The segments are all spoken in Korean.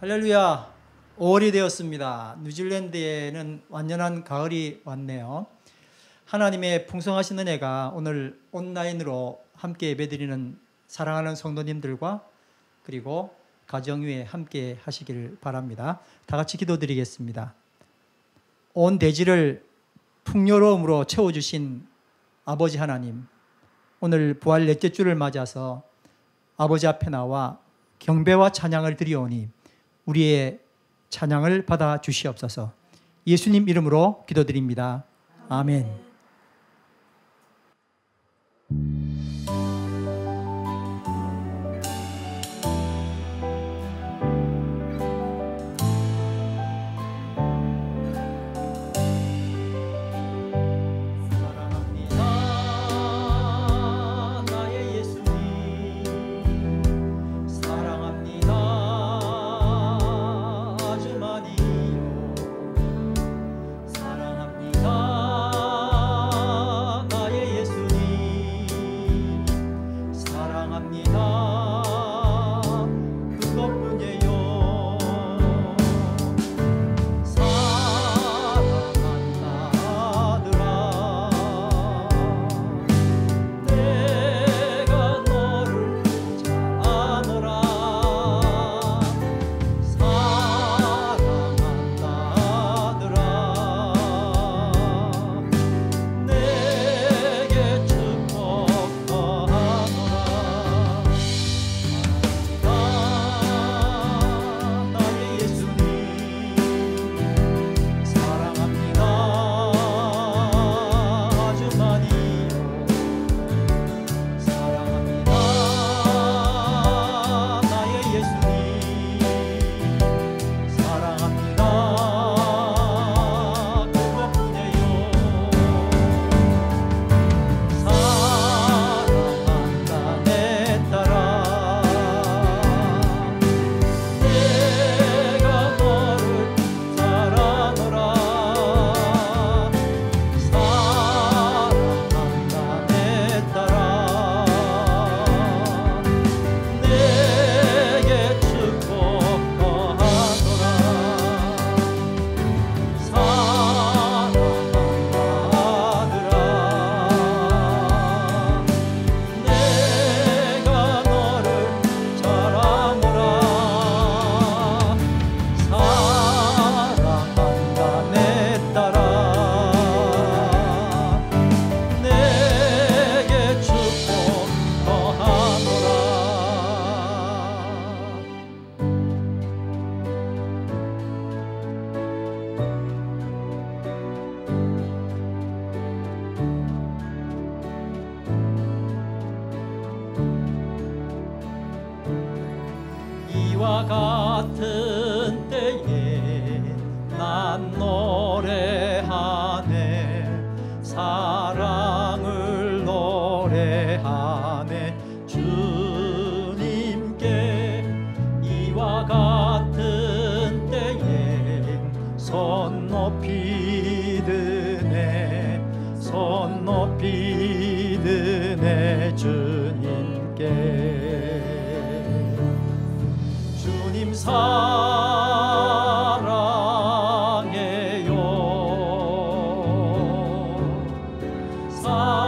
할렐루야. 5월이 되었습니다. 뉴질랜드에는 완연한 가을이 왔네요. 하나님의 풍성하신 은혜가 오늘 온라인으로 함께 예배드리는 사랑하는 성도님들과 그리고 가정 위에 함께 하시길 바랍니다. 다 같이 기도드리겠습니다. 온 대지를 풍요로움으로 채워주신 아버지 하나님, 오늘 부활 넷째 주를 맞아서 아버지 앞에 나와 경배와 찬양을 드리오니 우리의 찬양을 받아 주시옵소서. 예수님 이름으로 기도드립니다. 아멘. 이와 같은 때에 난 노래하네, 사랑을 노래하네. 주님께 이와 같은 때에 손 높이 드네, 손 높이 드네. 주님께 주님 사랑해요, 사랑해요.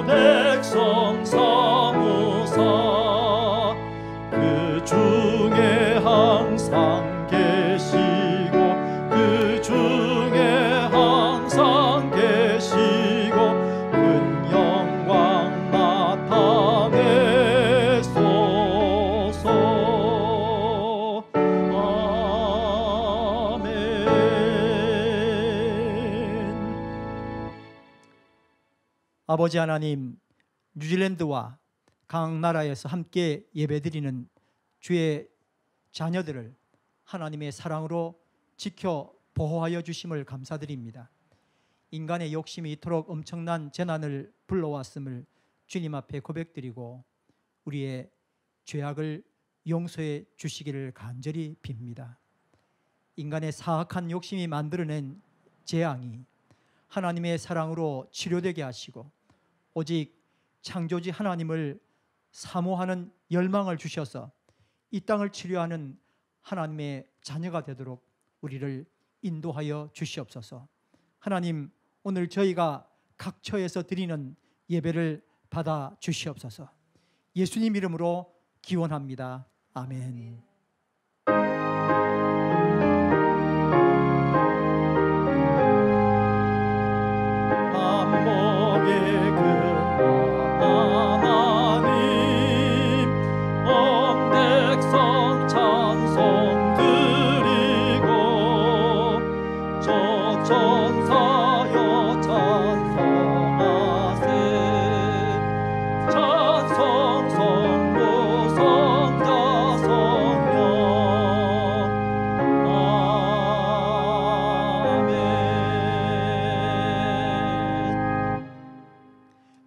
백성 사모사 그 중에 항상 계시고 그 중에 항상 계시고 큰 영광 나타내소서. 아멘. 아버지 하나님, 뉴질랜드와 각 나라에서 함께 예배드리는 주의 자녀들을 하나님의 사랑으로 지켜 보호하여 주심을 감사드립니다. 인간의 욕심이 이토록 엄청난 재난을 불러왔음을 주님 앞에 고백드리고 우리의 죄악을 용서해 주시기를 간절히 빕니다. 인간의 사악한 욕심이 만들어낸 재앙이 하나님의 사랑으로 치료되게 하시고 오직 창조주 하나님을 사모하는 열망을 주셔서 이 땅을 치료하는 하나님의 자녀가 되도록 우리를 인도하여 주시옵소서. 하나님, 오늘 저희가 각처에서 드리는 예배를 받아 주시옵소서. 예수님 이름으로 기원합니다. 아멘.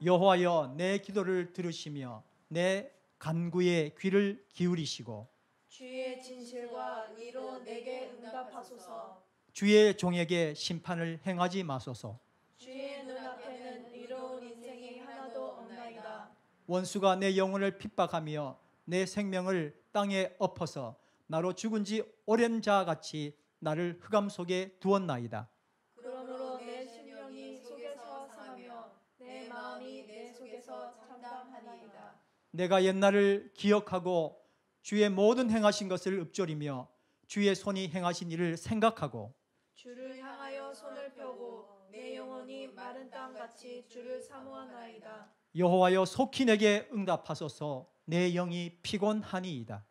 여호와여, 내 기도를 들으시며 내 간구에 귀를 기울이시고 주의 진실과 의로 내게 응답하소서. 주의 종에게 심판을 행하지 마소서. 주의 눈앞에는 의로운 인생이 하나도 없나이다. 원수가 내 영혼을 핍박하며 내 생명을 땅에 엎어서 나로 죽은 지 오랜 자같이 나를 흑암 속에 두었나이다. 그러므로 내 심령이 속에서 상하며 내 마음이 내 속에서 참담하나이다. 내가 옛날을 기억하고 주의 모든 행하신 것을 읊조리며 주의 손이 행하신 일을 생각하고 주를 향하여 손을 펴고 내 영혼이 마른 땅같이 주를 사모하나이다. 여호와여, 속히 내게 응답하소서. 내 영이 피곤하니이다.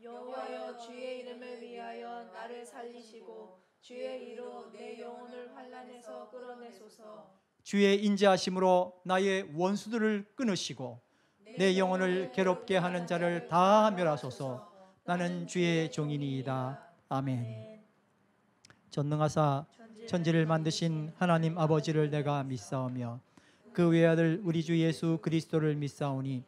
여호와여, 주의 이름을 위하여 나를 살리시고 주의 이로 내 영혼을 환난에서 끌어내소서. 주의 인자하심으로 나의 원수들을 끊으시고 내 영혼을 괴롭게 하는 자를 다 멸하소서. 나는 주의 종이니이다. 아멘. 전능하사 천지를 만드신 하나님 아버지를 내가 믿사오며 그 외아들 우리 주 예수 그리스도를 믿사오니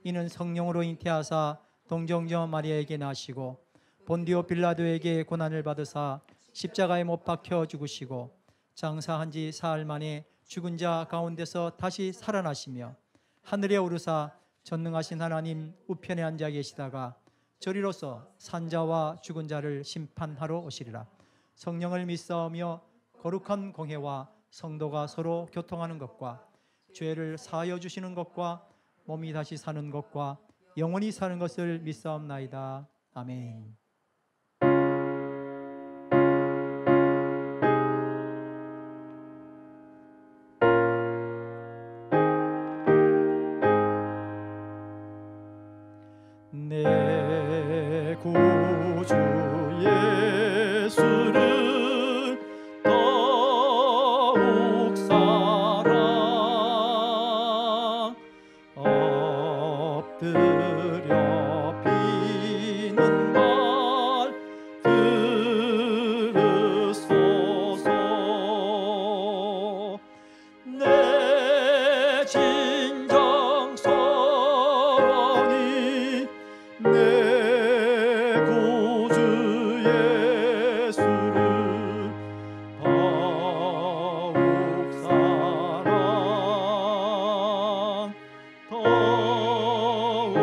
이는 성령으로 잉태하사 동정녀 마리아에게 나시고 본디오 빌라도에게 고난을 받으사 십자가에 못 박혀 죽으시고 장사한 지 사흘 만에 죽은 자 가운데서 다시 살아나시며 하늘에 오르사 전능하신 하나님 우편에 앉아 계시다가 저리로서 산자와 죽은 자를 심판하러 오시리라. 성령을 믿사오며 거룩한 공회와 성도가 서로 교통하는 것과 죄를 사하여 주시는 것과 몸이 다시 사는 것과 영원히 사는 것을 믿사옵나이다. 아멘. 내 구주 예수를 더욱 사랑 엎드려 비는 말 들으소서. 내 진정 소원이 내 구주 예수를 더욱 사랑 더욱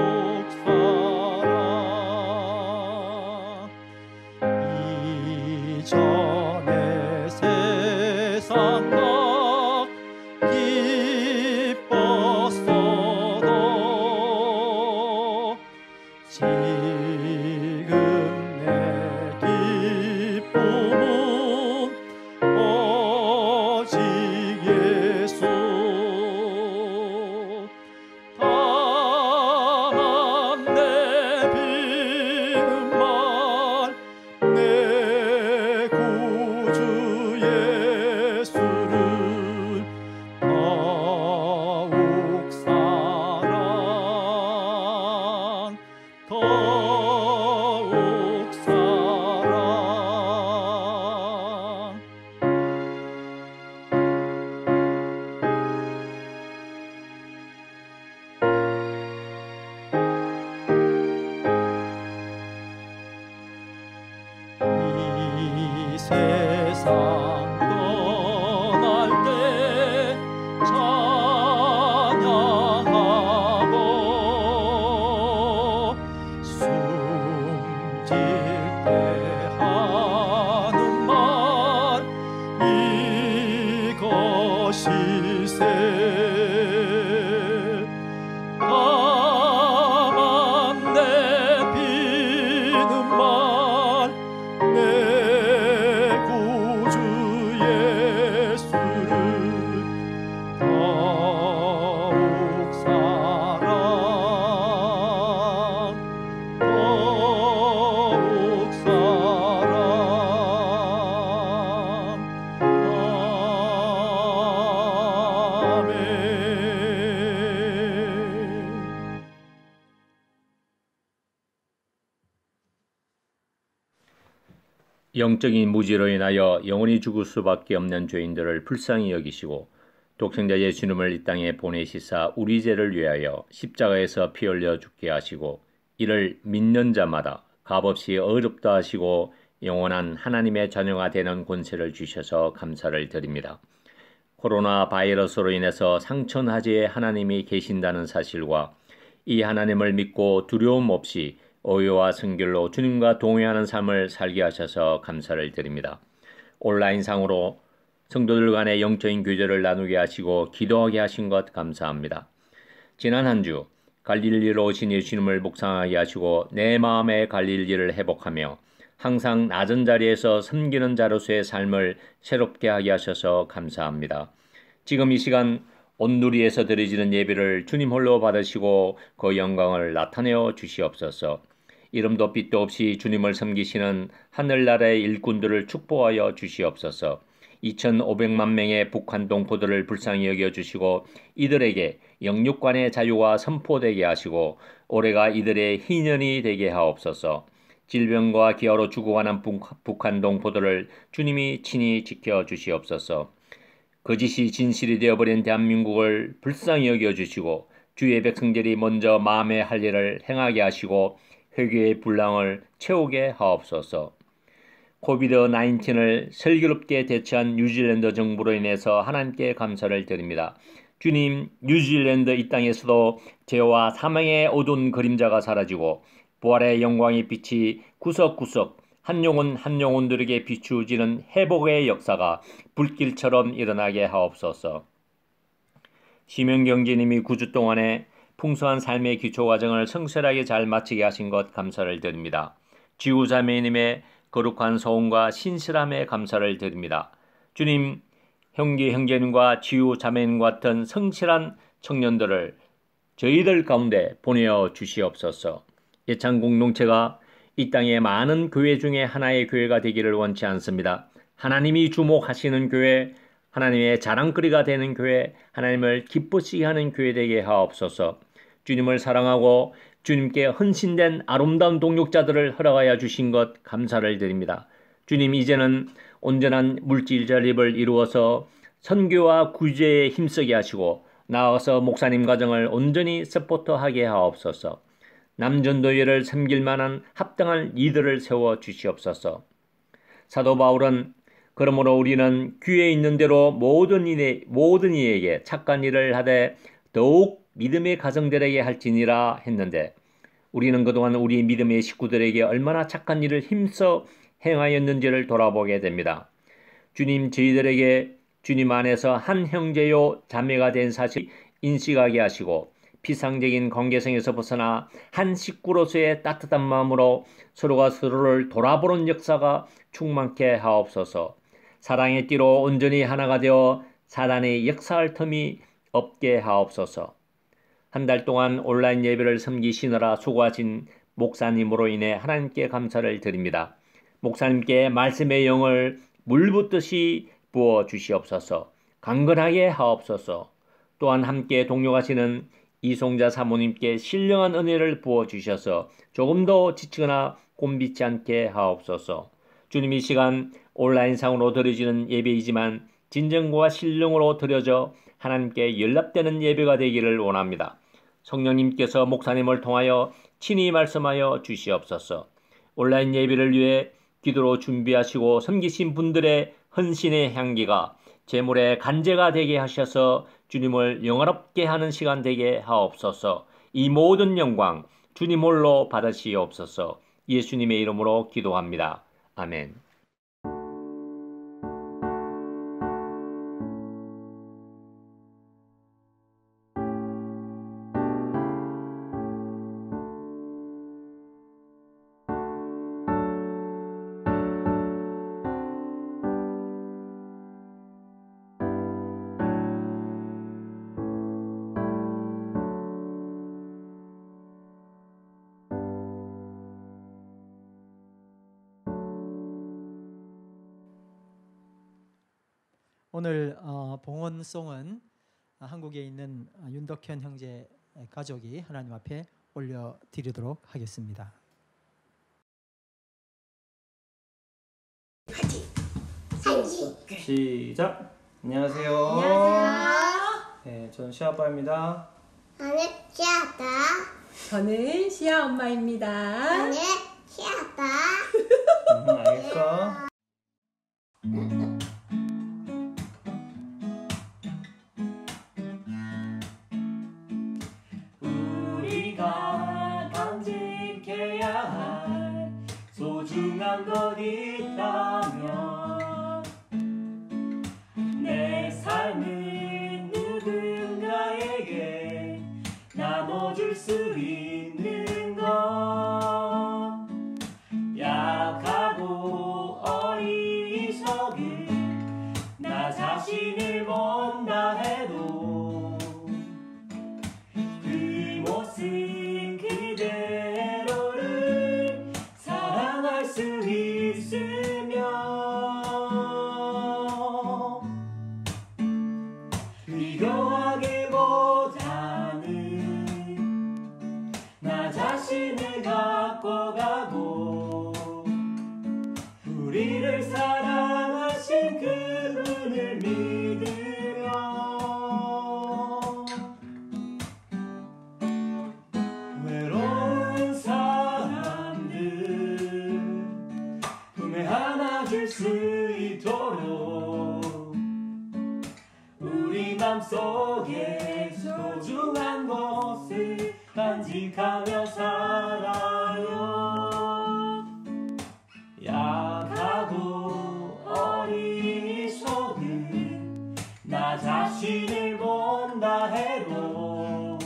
영적인 무지로 인하여 영원히 죽을 수밖에 없는 죄인들을 불쌍히 여기시고 독생자 예수님을 이 땅에 보내시사 우리 죄를 위하여 십자가에서 피 흘려 죽게 하시고 이를 믿는 자마다 값없이 의롭다 하시고 영원한 하나님의 자녀가 되는 권세를 주셔서 감사를 드립니다. 코로나 바이러스로 인해서 상천하지에 하나님이 계신다는 사실과 이 하나님을 믿고 두려움 없이 오해와 성결로 주님과 동행하는 삶을 살게 하셔서 감사를 드립니다. 온라인상으로 성도들 간의 영적인 교제를 나누게 하시고 기도하게 하신 것 감사합니다. 지난 한 주 갈릴리로 오신 예수님을 묵상하게 하시고 내 마음의 갈릴리를 회복하며 항상 낮은 자리에서 섬기는 자로서의 삶을 새롭게 하게 하셔서 감사합니다. 지금 이 시간 온누리에서 드려지는 예배를 주님 홀로 받으시고 그 영광을 나타내어 주시옵소서. 이름도 빛도 없이 주님을 섬기시는 하늘나라의 일꾼들을 축복하여 주시옵소서. 2,500만 명의 북한 동포들을 불쌍히 여겨주시고 이들에게 영육간의 자유가 선포되게 하시고 올해가 이들의 희년이 되게 하옵소서. 질병과 기아로 죽어가는 북한 동포들을 주님이 친히 지켜주시옵소서. 거짓이 진실이 되어버린 대한민국을 불쌍히 여겨주시고 주의 백성들이 먼저 마음의 할 일을 행하게 하시고 회개의 분량을 채우게 하옵소서. 코비드-19을 슬기롭게 대처한 뉴질랜드 정부로 인해서 하나님께 감사를 드립니다. 주님, 뉴질랜드 이 땅에서도 죄와 사망의 어두운 그림자가 사라지고 부활의 영광의 빛이 구석구석 한 영혼 한 영혼들에게 비추어지는 회복의 역사가 불길처럼 일어나게 하옵소서. 심영경제님이 9주 동안에 풍성한 삶의 기초 과정을 성실하게 잘 마치게 하신 것 감사를 드립니다. 지우자매님의 거룩한 소원과 신실함에 감사를 드립니다. 주님, 형제님과 지우자매님 같은 성실한 청년들을 저희들 가운데 보내어 주시옵소서. 예찬 공동체가 이 땅의 많은 교회 중에 하나의 교회가 되기를 원치 않습니다. 하나님이 주목하시는 교회, 하나님의 자랑거리가 되는 교회, 하나님을 기쁘시게 하는 교회 되게 하옵소서. 주님을 사랑하고 주님께 헌신된 아름다운 동역자들을 허락하여 주신 것 감사를 드립니다. 주님, 이제는 온전한 물질 전립을 이루어서 선교와 구제에 힘쓰게 하시고 나아가서 목사님 가정을 온전히 서포터하게 하옵소서. 남전도회를 섬길 만한 합당한 리더를 세워 주시옵소서. 사도 바울은 그러므로 우리는 귀에 있는 대로 모든 이에게 착한 일을 하되 더욱 믿음의 가정들에게 할지니라 했는데 우리는 그동안 우리 믿음의 식구들에게 얼마나 착한 일을 힘써 행하였는지를 돌아보게 됩니다. 주님, 저희들에게 주님 안에서 한 형제요 자매가 된 사실 인식하게 하시고 피상적인 관계성에서 벗어나 한 식구로서의 따뜻한 마음으로 서로가 서로를 돌아보는 역사가 충만케 하옵소서. 사랑의 띠로 온전히 하나가 되어 사단의 역사할 틈이 없게 하옵소서. 한 달 동안 온라인 예배를 섬기시느라 수고하신 목사님으로 인해 하나님께 감사를 드립니다. 목사님께 말씀의 영을 물붓듯이 부어 주시옵소서. 강건하게 하옵소서. 또한 함께 동역하시는 이송자 사모님께 신령한 은혜를 부어 주셔서 조금 더 지치거나 곤비치 않게 하옵소서. 주님, 이 시간 온라인상으로 드려지는 예배이지만 진정과 신령으로 드려져 하나님께 연락되는 예배가 되기를 원합니다. 성령님께서 목사님을 통하여 친히 말씀하여 주시옵소서. 온라인 예배를 위해 기도로 준비하시고 섬기신 분들의 헌신의 향기가 제물의 간제가 되게 하셔서 주님을 영화롭게 하는 시간 되게 하옵소서. 이 모든 영광 주님 홀로 받으시옵소서. 예수님의 이름으로 기도합니다. 아멘. 오늘 봉헌송은 한국에 있는 윤덕현 형제 가족이 하나님 앞에 올려드리도록 하겠습니다. 시작. 안녕하세요. 안녕하세요. 네, 저는 시아빠입니다. 나는 시아다. 저는 시아 엄마입니다. 나는 시아다. 알겠어. 우리가 간직해야 할 소중한 것 있다면 내 삶을 누군가에게 나눠줄 수 있는 것, 약하고 어리석은 나 자신을 본다 해도 그 모습 그대로를 사랑할 수 있으면 비교하기보다는 나 자신을 갖고 가고 우리를 사랑하신 그분을 믿으며 외로운 사람들 품에 안아줄 수 있도록 우리 맘속에 소중한 것을 간직하며 살아요. 약하고 어리석은 나 자신을 본다 해도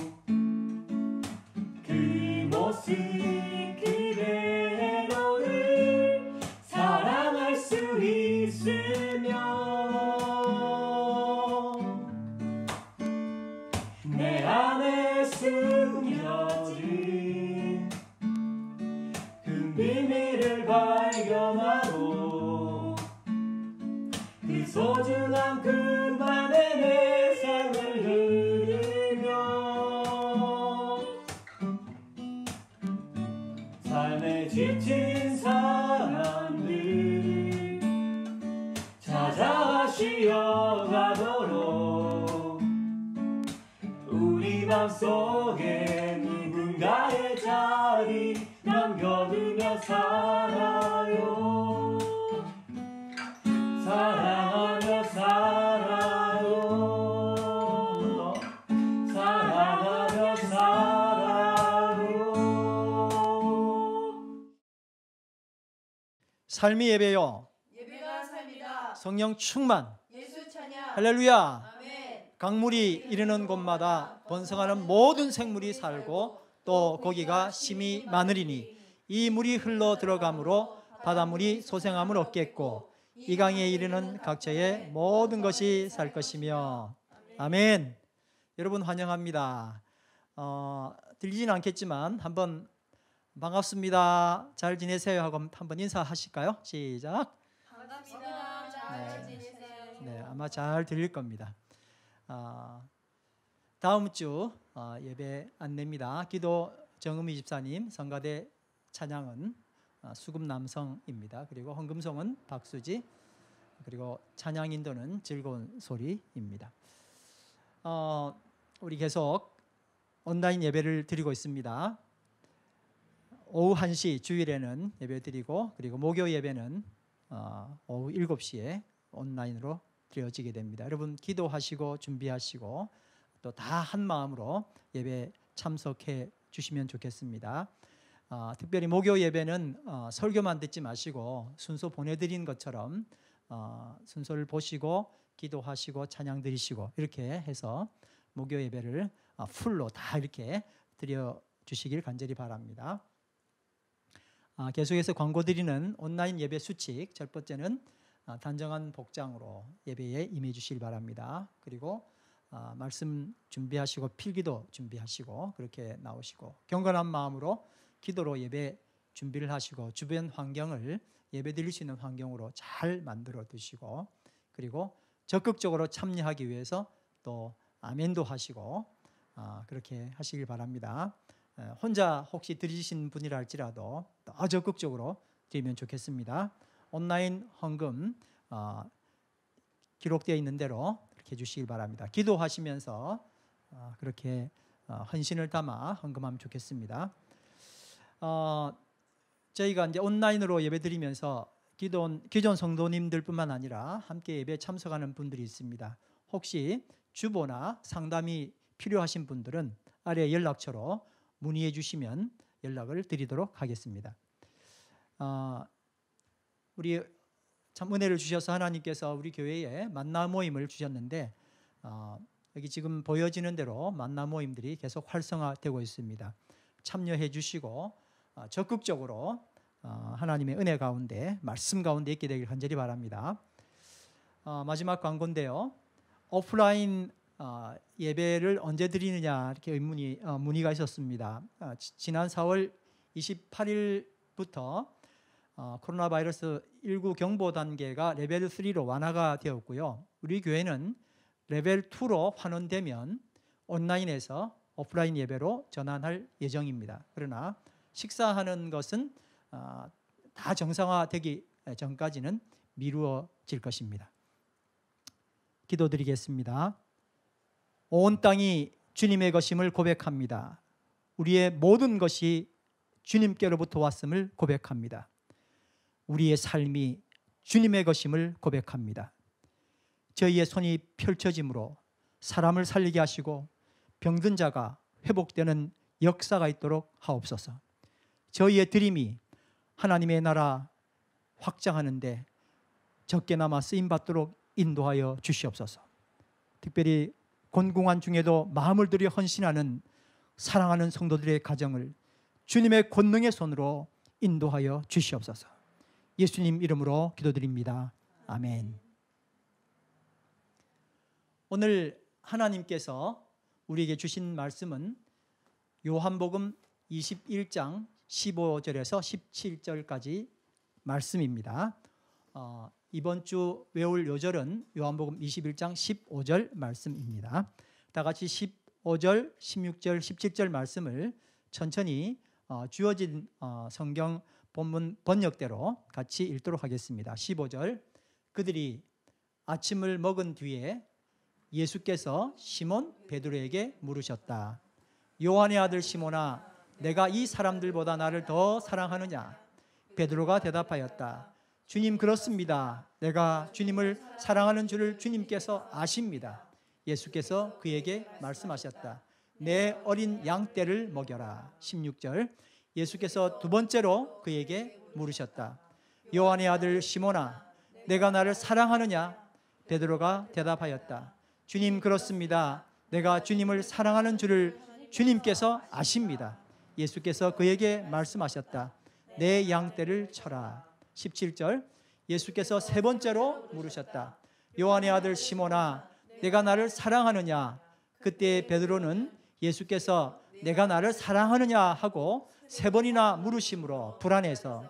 그 모습 그대로를 사랑할 수 있으면 내 안에 숨겨진 그 비밀을 발견하고 그 소중한 그만의 내 삶을 흐르며 삶에 지친 사람들 찾아 쉬어가도록 우리 맘속에 누군가의 자리 남겨두며 살아요. 사랑하며 살아요. 사랑하며 살아요. 삶이 예배요. 예배가 삶이다. 성령 충만. 예수 찬양. 할렐루야. 아멘. 강물이 이르는 곳마다 번성하는 모든 생물이 살고 또 거기가 심이 많으리니 이 물이 흘러 들어가므로 바닷물이 소생함을 얻겠고 이 강에 이르는 각처의 모든 것이 살 것이며 아멘. 여러분 환영합니다. 들리진 않겠지만 한번 반갑습니다. 잘 지내세요 하고 한번 인사하실까요? 시작. 반갑습니다. 잘 지내세요. 네, 아마 잘 들릴 겁니다. 다음 주 예배 안내입니다. 기도 정음희 집사님, 성가대 찬양은 수금 남성입니다. 그리고 헌금송은 박수지, 그리고 찬양 인도는 즐거운 소리입니다. 우리 계속 온라인 예배를 드리고 있습니다. 오후 1시 주일에는 예배 드리고 그리고 목요 예배는 오후 7시에 온라인으로 드려지게 됩니다. 여러분 기도하시고 준비하시고 또 다 한 마음으로 예배 참석해 주시면 좋겠습니다. 특별히 목요 예배는 설교만 듣지 마시고 순서 보내드린 것처럼 순서를 보시고 기도하시고 찬양 드리시고 이렇게 해서 목요 예배를 풀로 다 이렇게 드려 주시길 간절히 바랍니다. 계속해서 광고 드리는 온라인 예배 수칙, 첫 번째는 단정한 복장으로 예배에 임해 주시길 바랍니다. 그리고 말씀 준비하시고 필기도 준비하시고 그렇게 나오시고 경건한 마음으로 기도로 예배 준비를 하시고 주변 환경을 예배 드릴 수 있는 환경으로 잘 만들어 두시고 그리고 적극적으로 참여하기 위해서 또 아멘도 하시고 그렇게 하시길 바랍니다. 혼자 혹시 드리신 분이라 할지라도 더 적극적으로 드리면 좋겠습니다. 온라인 헌금 기록되어 있는 대로 그렇게 해주시길 바랍니다. 기도하시면서 그렇게 헌신을 담아 헌금하면 좋겠습니다. 저희가 이제 온라인으로 예배드리면서 기존 성도님들뿐만 아니라 함께 예배에 참석하는 분들이 있습니다. 혹시 주보나 상담이 필요하신 분들은 아래 연락처로 문의해 주시면 연락을 드리도록 하겠습니다. 우리 참 은혜를 주셔서 하나님께서 우리 교회에 만나 모임을 주셨는데 여기 지금 보여지는 대로 만나 모임들이 계속 활성화되고 있습니다. 참여해 주시고 적극적으로 하나님의 은혜 가운데 말씀 가운데 있게 되길 간절히 바랍니다. 마지막 광고인데요. 오프라인 예배를 언제 드리느냐 이렇게 문의가 있었습니다. 지난 4월 28일부터 코로나 바이러스 19 경보 단계가 레벨 3로 완화가 되었고요. 우리 교회는 레벨 2로 환원되면 온라인에서 오프라인 예배로 전환할 예정입니다. 그러나 식사하는 것은 다 정상화되기 전까지는 미루어질 것입니다. 기도드리겠습니다. 온 땅이 주님의 것임을 고백합니다. 우리의 모든 것이 주님께로부터 왔음을 고백합니다. 우리의 삶이 주님의 것임을 고백합니다. 저희의 손이 펼쳐짐으로 사람을 살리게 하시고 병든 자가 회복되는 역사가 있도록 하옵소서. 저희의 드림이 하나님의 나라 확장하는데 적게나마 쓰임받도록 인도하여 주시옵소서. 특별히 곤궁한 중에도 마음을 들여 헌신하는 사랑하는 성도들의 가정을 주님의 권능의 손으로 인도하여 주시옵소서. 예수님 이름으로 기도드립니다. 아멘. 오늘 하나님께서 우리에게 주신 말씀은 요한복음 21장 15절에서 17절까지 말씀입니다. 이번 주 외울 요절은 요한복음 21장 15절 말씀입니다. 다 같이 15절, 16절, 17절 말씀을 천천히 주어진 성경 본문 번역대로 같이 읽도록 하겠습니다. 15절, 그들이 아침을 먹은 뒤에 예수께서 시몬 베드로에게 물으셨다. 요한의 아들 시몬아, 내가 이 사람들보다 나를 더 사랑하느냐? 베드로가 대답하였다. 주님, 그렇습니다. 내가 주님을 사랑하는 줄을 주님께서 아십니다. 예수께서 그에게 말씀하셨다. 내 어린 양떼를 먹여라. 16절, 예수께서 두 번째로 그에게 물으셨다. 요한의 아들 시몬아, 내가 나를 사랑하느냐? 베드로가 대답하였다. 주님, 그렇습니다. 내가 주님을 사랑하는 줄을 주님께서 아십니다. 예수께서 그에게 말씀하셨다. 내 양떼를 쳐라. 17절, 예수께서 세 번째로 물으셨다. 요한의 아들 시몬아, 내가 나를 사랑하느냐? 그때 베드로는 예수께서 내가 나를 사랑하느냐 하고 세 번이나 물으심으로 불안해서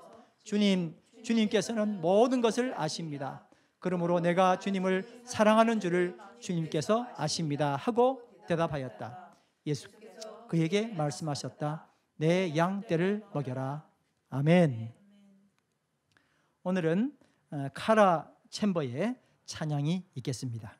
주님께서는 모든 것을 아십니다. 그러므로 내가 주님을 사랑하는 줄을 주님께서 아십니다 하고 대답하였다. 예수께서 그에게 말씀하셨다. 내 양떼를 먹여라. 아멘. 오늘은 카라 챔버의 찬양이 있겠습니다.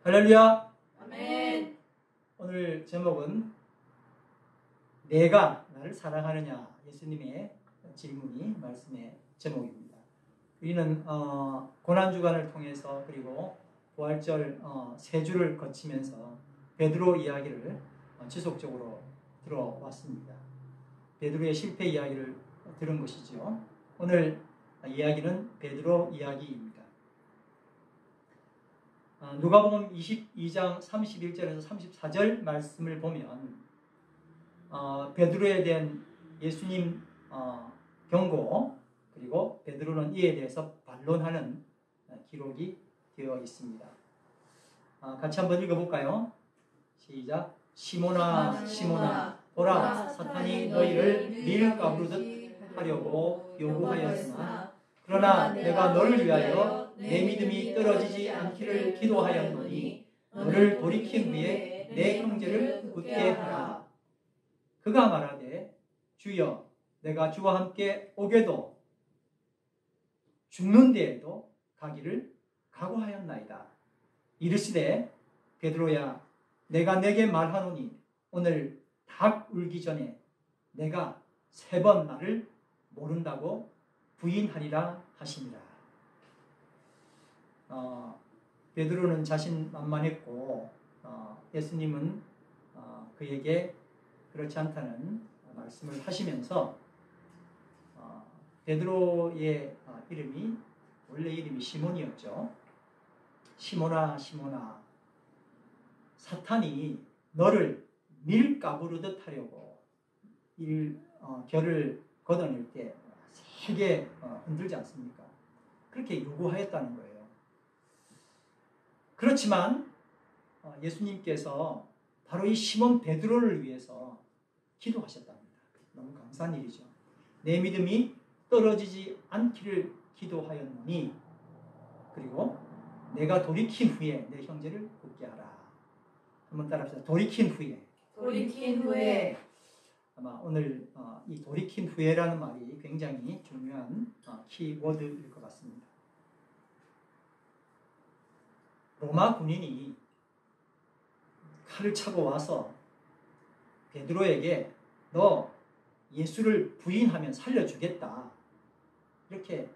할렐루야. 아멘. 오늘 제목은 내가 나를 사랑하느냐, 예수님의 질문이 말씀의 제목입니다. 우리는 고난주간을 통해서 그리고 부활절 세 주를 거치면서 베드로 이야기를 지속적으로 들어왔습니다. 베드로의 실패 이야기를 들은 것이죠. 오늘 이야기는 베드로 이야기입니다. 누가복음 22장 31절에서 34절 말씀을 보면 베드로에 대한 예수님 경고, 그리고 베드로는 이에 대해서 반론하는 기록이 되어 있습니다. 같이 한번 읽어볼까요? 시작. 시몬아 시몬아 보라, 사탄이 너희를 밀가부르듯 하려고 요구하였으나 그러나 내가 너를 위하여 내 믿음이 떨어지지 않기를 기도하였노니 너를 돌이킨 후에 내 형제를 굳게 하라. 그가 말하되 주여, 내가 주와 함께 오게도 죽는 데에도 가기를 각오하였나이다. 이르시되 베드로야, 내가 내게 말하노니 오늘 닭 울기 전에 내가 3번 나를 모른다고 부인하리라 하시니라. 베드로는 자신만만했고 예수님은 그에게 그렇지 않다는 말씀을 하시면서 베드로의 이름이 원래 이름이 시몬이었죠. 시몬아 시몬아, 사탄이 너를 밀가부르듯 하려고 결을 걷어낼 때 세게 흔들지 않습니까? 그렇게 요구하였다는 거예요. 그렇지만 예수님께서 바로 이 시몬 베드로를 위해서 기도하셨답니다. 너무 감사한 일이죠. 내 믿음이 떨어지지 않기를 기도하였노니 그리고 내가 돌이킨 후에 내 형제를 굳게 하라. 한번 따라합시다. 돌이킨 후에. 돌이킨 후에. 아마 오늘 이 돌이킨 후에라는 말이 굉장히 중요한 키워드일 것 같습니다. 로마 군인이 칼을 차고 와서 베드로에게 너 예수를 부인하면 살려주겠다, 이렇게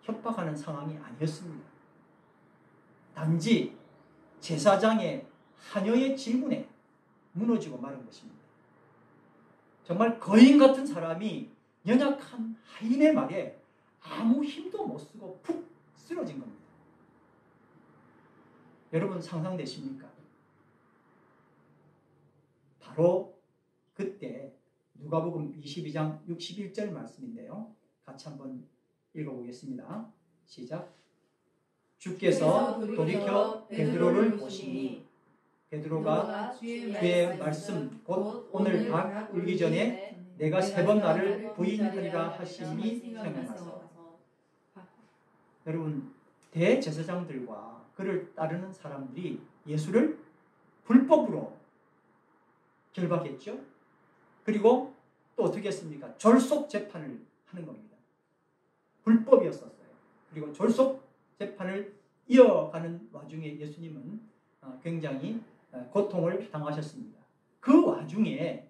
협박하는 상황이 아니었습니다. 단지 제사장의 하녀의 질문에 무너지고 마른 것입니다. 정말 거인 같은 사람이 연약한 하인의 말에 아무 힘도 못 쓰고 푹 쓰러진 겁니다. 여러분 상상되십니까? 바로 그때 누가복음 22장 61절 말씀인데요. 같이 한번 읽어보겠습니다. 시작. 주께서 돌이켜 베드로를 보시니 베드로가 주의 말씀 곧 오늘 닭 울기 전에 내가 3번 나를 부인하리라 하심이 생각나서. 여러분, 대제사장들과 그를 따르는 사람들이 예수를 불법으로 결박했죠. 그리고 또 어떻게 했습니까? 졸속 재판을 하는 겁니다. 불법이었었어요. 그리고 졸속 재판을 이어가는 와중에 예수님은 굉장히 고통을 당하셨습니다. 그 와중에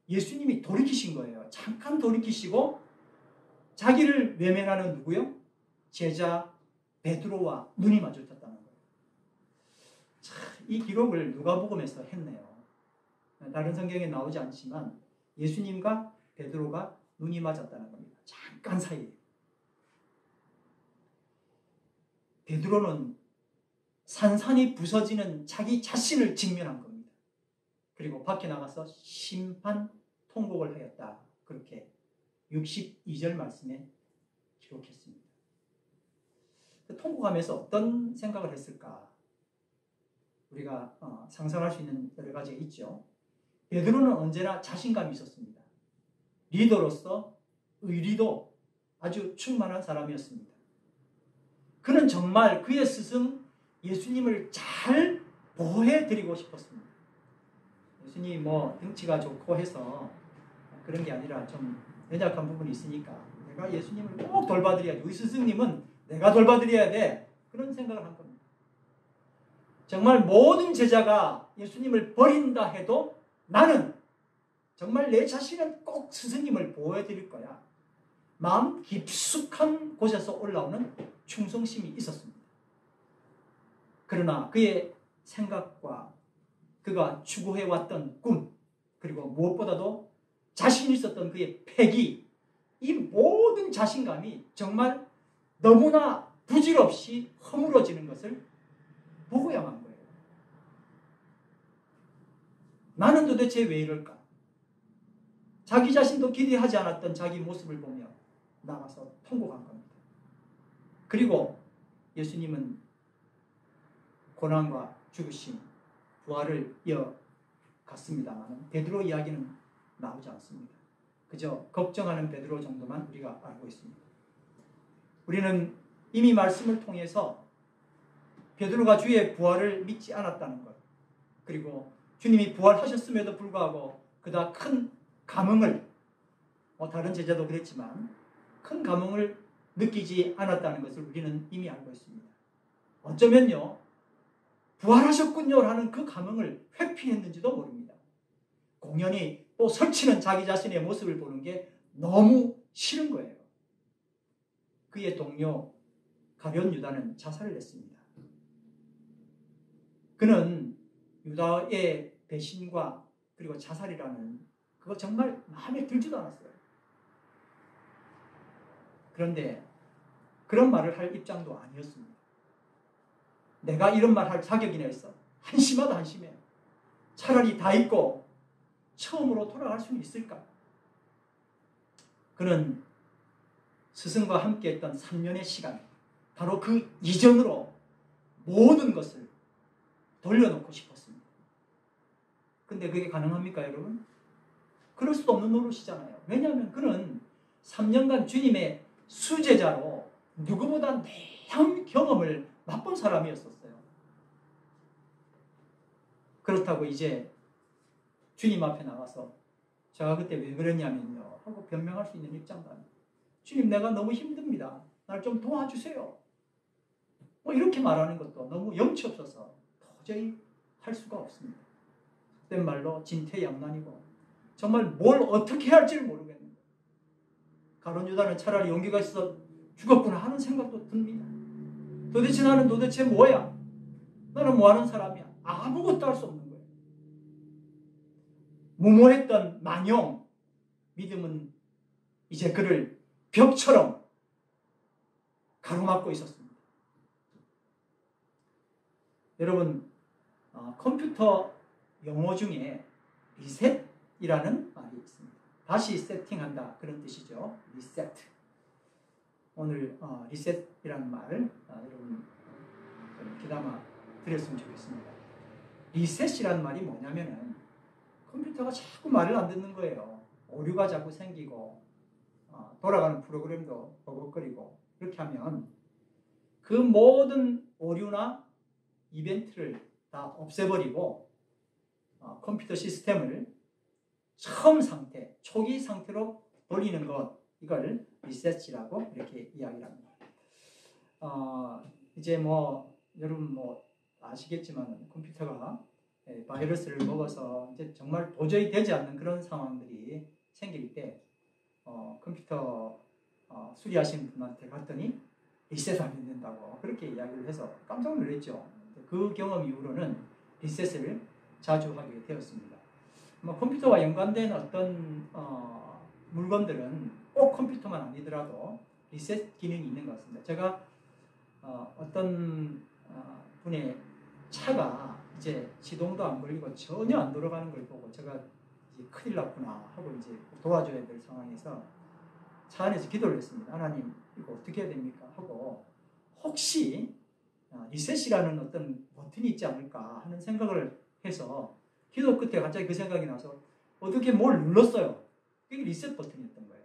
예수님이 돌이키신 거예요. 잠깐 돌이키시고 자기를 외면하는 누구요? 제자 베드로와 눈이 마주쳤다는 거예요. 이 기록을 누가복음에서 했네요. 다른 성경에 나오지 않지만 예수님과 베드로가 눈이 맞았다는 겁니다. 잠깐 사이에. 베드로는 산산이 부서지는 자기 자신을 직면한 겁니다. 그리고 밖에 나가서 심판 통곡을 하였다. 그렇게 62절 말씀에 기록했습니다. 통곡하면서 어떤 생각을 했을까? 우리가 상상할 수 있는 여러 가지가 있죠. 베드로는 언제나 자신감이 있었습니다. 리더로서 의리도 아주 충만한 사람이었습니다. 그는 정말 그의 스승 예수님을 잘 보호해드리고 싶었습니다. 예수님이 등치가 좋고 해서 그런 게 아니라 좀 연약한 부분이 있으니까 내가 예수님을 꼭 돌봐드려야지. 우리 스승님은 내가 돌봐드려야 돼. 그런 생각을 한 겁니다. 정말 모든 제자가 예수님을 버린다 해도 나는 정말 내 자신은 꼭 스승님을 보여드릴 거야. 마음 깊숙한 곳에서 올라오는 충성심이 있었습니다. 그러나 그의 생각과 그가 추구해왔던 꿈, 그리고 무엇보다도 자신 있었던 그의 패기, 이 모든 자신감이 정말 너무나 부질없이 허물어지는 것을 보고야만 거예요. 나는 도대체 왜 이럴까? 자기 자신도 기대하지 않았던 자기 모습을 보며 나가서 통곡한 겁니다. 그리고 예수님은 고난과 죽으심, 부활을 이어갔습니다만 베드로 이야기는 나오지 않습니다. 그저 걱정하는 베드로 정도만 우리가 알고 있습니다. 우리는 이미 말씀을 통해서 베드로가 주의 부활을 믿지 않았다는 것, 그리고 주님이 부활하셨음에도 불구하고 그다 큰 감흥을, 다른 제자도 그랬지만 큰 감흥을 느끼지 않았다는 것을 우리는 이미 알고 있습니다. 어쩌면요, 부활하셨군요 라는 그 감흥을 회피했는지도 모릅니다. 공연히 또 설치는 자기 자신의 모습을 보는 게 너무 싫은 거예요. 그의 동료 가룟 유다는 자살을 했습니다. 그는 유다의 배신과 그리고 자살이라는 그거 정말 마음에 들지도 않았어요. 그런데 그런 말을 할 입장도 아니었습니다. 내가 이런 말 할 자격이나 있어. 한심하다 한심해. 차라리 다 잊고 처음으로 돌아갈 수는 있을까? 그는 스승과 함께 했던 3년의 시간, 바로 그 이전으로 모든 것을 돌려놓고 싶었습니다. 근데 그게 가능합니까, 여러분? 그럴 수도 없는 노릇이잖아요. 왜냐하면 그는 3년간 주님의 수제자로 누구보다 내한 경험을 맛본 사람이었었어요. 그렇다고 이제 주님 앞에 나가서 제가 그때 왜 그랬냐면요 하고 변명할 수 있는 입장도 아니에요. 주님, 내가 너무 힘듭니다. 날 좀 도와주세요. 이렇게 말하는 것도 너무 염치 없어서 도저히 할 수가 없습니다. 그땐 말로 진퇴양난이고 정말 뭘 어떻게 해야 할지를 모르겠는 거예요. 가룟 유다는 차라리 용기가 있어 죽었구나 하는 생각도 듭니다. 도대체 나는 도대체 뭐야? 나는 뭐하는 사람이야? 아무것도 할 수 없는 거예요. 무모했던 만용, 믿음은 이제 그를 벽처럼 가로막고 있었습니다. 여러분, 컴퓨터 용어 중에 리셋이라는 말이 있습니다. 다시 세팅한다, 그런 뜻이죠. 리셋. 오늘 리셋이라는 말을 여러분 귀담아 드렸으면 좋겠습니다. 리셋이라는 말이 뭐냐면은 컴퓨터가 자꾸 말을 안 듣는 거예요. 오류가 자꾸 생기고 돌아가는 프로그램도 버벅거리고, 이렇게 하면 그 모든 오류나 이벤트를 다 없애버리고 컴퓨터 시스템을 처음 상태, 초기 상태로 돌리는 것, 이걸 리셋이라고 이렇게 이야기를 합니다. 이제 여러분 아시겠지만 컴퓨터가 바이러스를 먹어서 이제 정말 도저히 되지 않는 그런 상황들이 생길 때 컴퓨터 수리하시는 분한테 갔더니 리셋하면 된다고 그렇게 이야기를 해서 깜짝 놀랐죠. 그 경험 이후로는 리셋을 자주 하게 되었습니다. 컴퓨터와 연관된 어떤 물건들은 꼭 컴퓨터만 아니더라도 리셋 기능이 있는 것 같습니다. 제가 어떤 분의 차가 이제 시동도 안 걸리고 전혀 안 돌아가는 걸 보고 제가 이제 큰일 났구나 하고 이제 도와줘야 될 상황에서 차 안에서 기도를 했습니다. 하나님, 이거 어떻게 해야 됩니까? 하고 혹시 리셋이라는 어떤 버튼이 있지 않을까 하는 생각을 해서 기도 끝에 갑자기 그 생각이 나서 어떻게 뭘 눌렀어요. 그게 리셋 버튼이었던 거예요.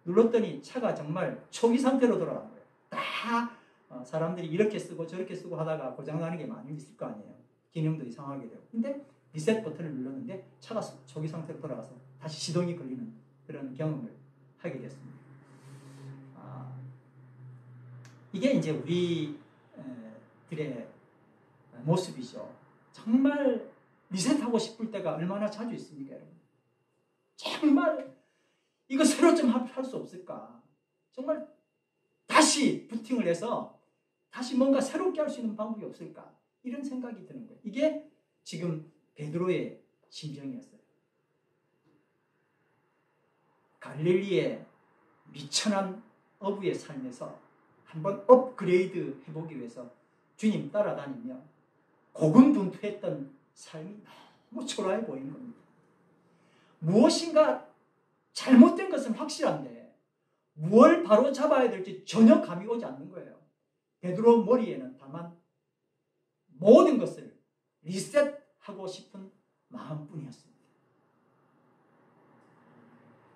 눌렀더니 차가 정말 초기 상태로 돌아간 거예요. 다 사람들이 이렇게 쓰고 저렇게 쓰고 하다가 고장나는 게 많이 있을 거 아니에요. 기능도 이상하게 되고. 근데 리셋 버튼을 눌렀는데 차가 초기 상태로 돌아가서 다시 시동이 걸리는 그런 경험을 하게 됐습니다. 이게 이제 우리들의 모습이죠. 정말 리셋하고 싶을 때가 얼마나 자주 있습니까, 여러분? 정말 이거 새로 좀 할 수 없을까? 정말 다시 부팅을 해서 다시 뭔가 새롭게 할 수 있는 방법이 없을까? 이런 생각이 드는 거예요. 이게 지금 베드로의 심정이었어요. 갈릴리의 미천한 어부의 삶에서 한번 업그레이드 해보기 위해서 주님 따라다니며 고군분투했던 삶이 너무 초라해 보이는 겁니다. 무엇인가 잘못된 것은 확실한데 무엇을 바로 잡아야 될지 전혀 감이 오지 않는 거예요. 베드로 머리에는 다만 모든 것을 리셋하고 싶은 마음뿐이었습니다.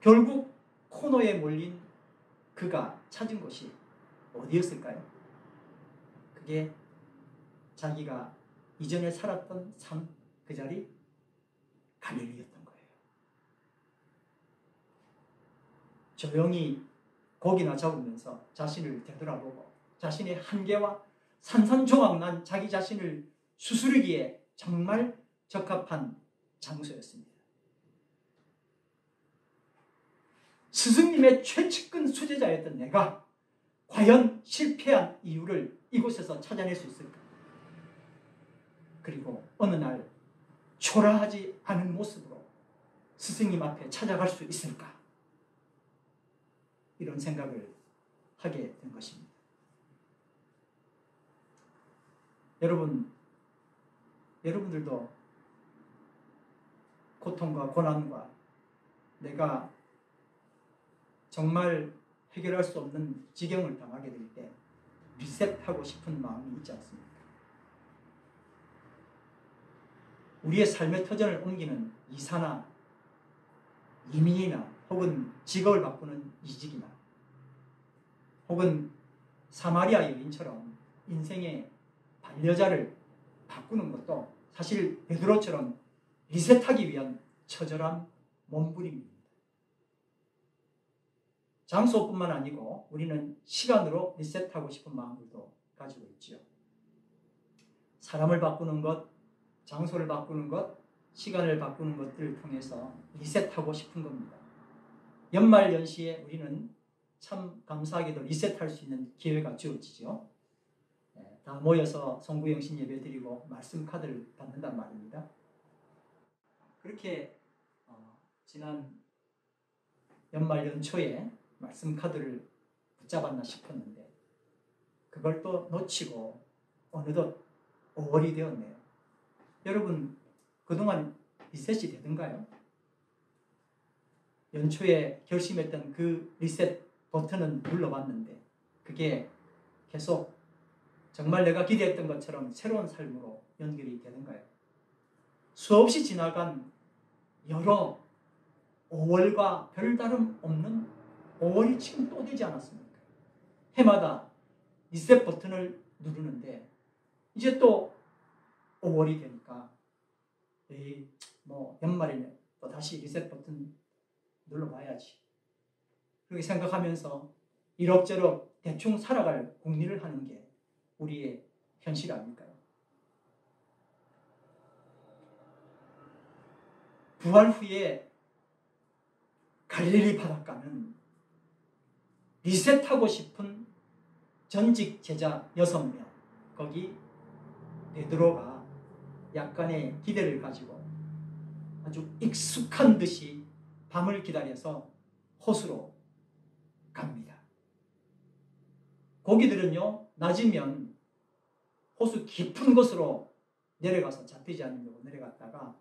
결국 코너에 몰린 그가 찾은 것이 어디였을까요? 그게 자기가 이전에 살았던 삶, 그 자리 갈릴리였던 거예요. 조용히 고기나 잡으면서 자신을 되돌아보고 자신의 한계와 산산조각난 자기 자신을 수스르기에 정말 적합한 장소였습니다. 스승님의 최측근 수제자였던 내가 과연 실패한 이유를 이곳에서 찾아낼 수 있을까? 그리고 어느 날 초라하지 않은 모습으로 스승님 앞에 찾아갈 수 있을까? 이런 생각을 하게 된 것입니다. 여러분들도 고통과 고난과 내가 정말 해결할 수 없는 지경을 당하게 될 때 리셋하고 싶은 마음이 있지 않습니까? 우리의 삶의 터전을 옮기는 이사나 이민이나 혹은 직업을 바꾸는 이직이나 혹은 사마리아 여인처럼 인생의 반려자를 바꾸는 것도 사실 베드로처럼 리셋하기 위한 처절한 몸부림입니다. 장소뿐만 아니고 우리는 시간으로 리셋하고 싶은 마음들도 가지고 있지요. 사람을 바꾸는 것, 장소를 바꾸는 것, 시간을 바꾸는 것들을 통해서 리셋하고 싶은 겁니다. 연말 연시에 우리는 참 감사하게도 리셋할 수 있는 기회가 주어지죠. 다 모여서 송구영신 예배 드리고 말씀 카드를 받는단 말입니다. 그렇게 지난 연말 연초에 말씀 카드를 붙잡았나 싶었는데 그걸 또 놓치고 어느덧 5월이 되었네요. 여러분 그동안 리셋이 되던가요? 연초에 결심했던 그 리셋 버튼은 눌러봤는데 그게 계속 정말 내가 기대했던 것처럼 새로운 삶으로 연결이 되던가요? 수없이 지나간 여러 5월과 별다름 없는 5월이 지금 또 되지 않았습니까? 해마다 리셋 버튼을 누르는데 이제 또 5월이 되니까 연말이네 또 다시 리셋 버튼 눌러봐야지 그렇게 생각하면서 이럭저럭 대충 살아갈 궁리를 하는 게 우리의 현실 아닐까요? 부활 후에 갈릴리 바닷가는 리셋하고 싶은 전직 제자 6명 거기 베드로가 약간의 기대를 가지고 아주 익숙한 듯이 밤을 기다려서 호수로 갑니다. 고기들은요 낮이면 호수 깊은 곳으로 내려가서 잡히지 않으려고 내려갔다가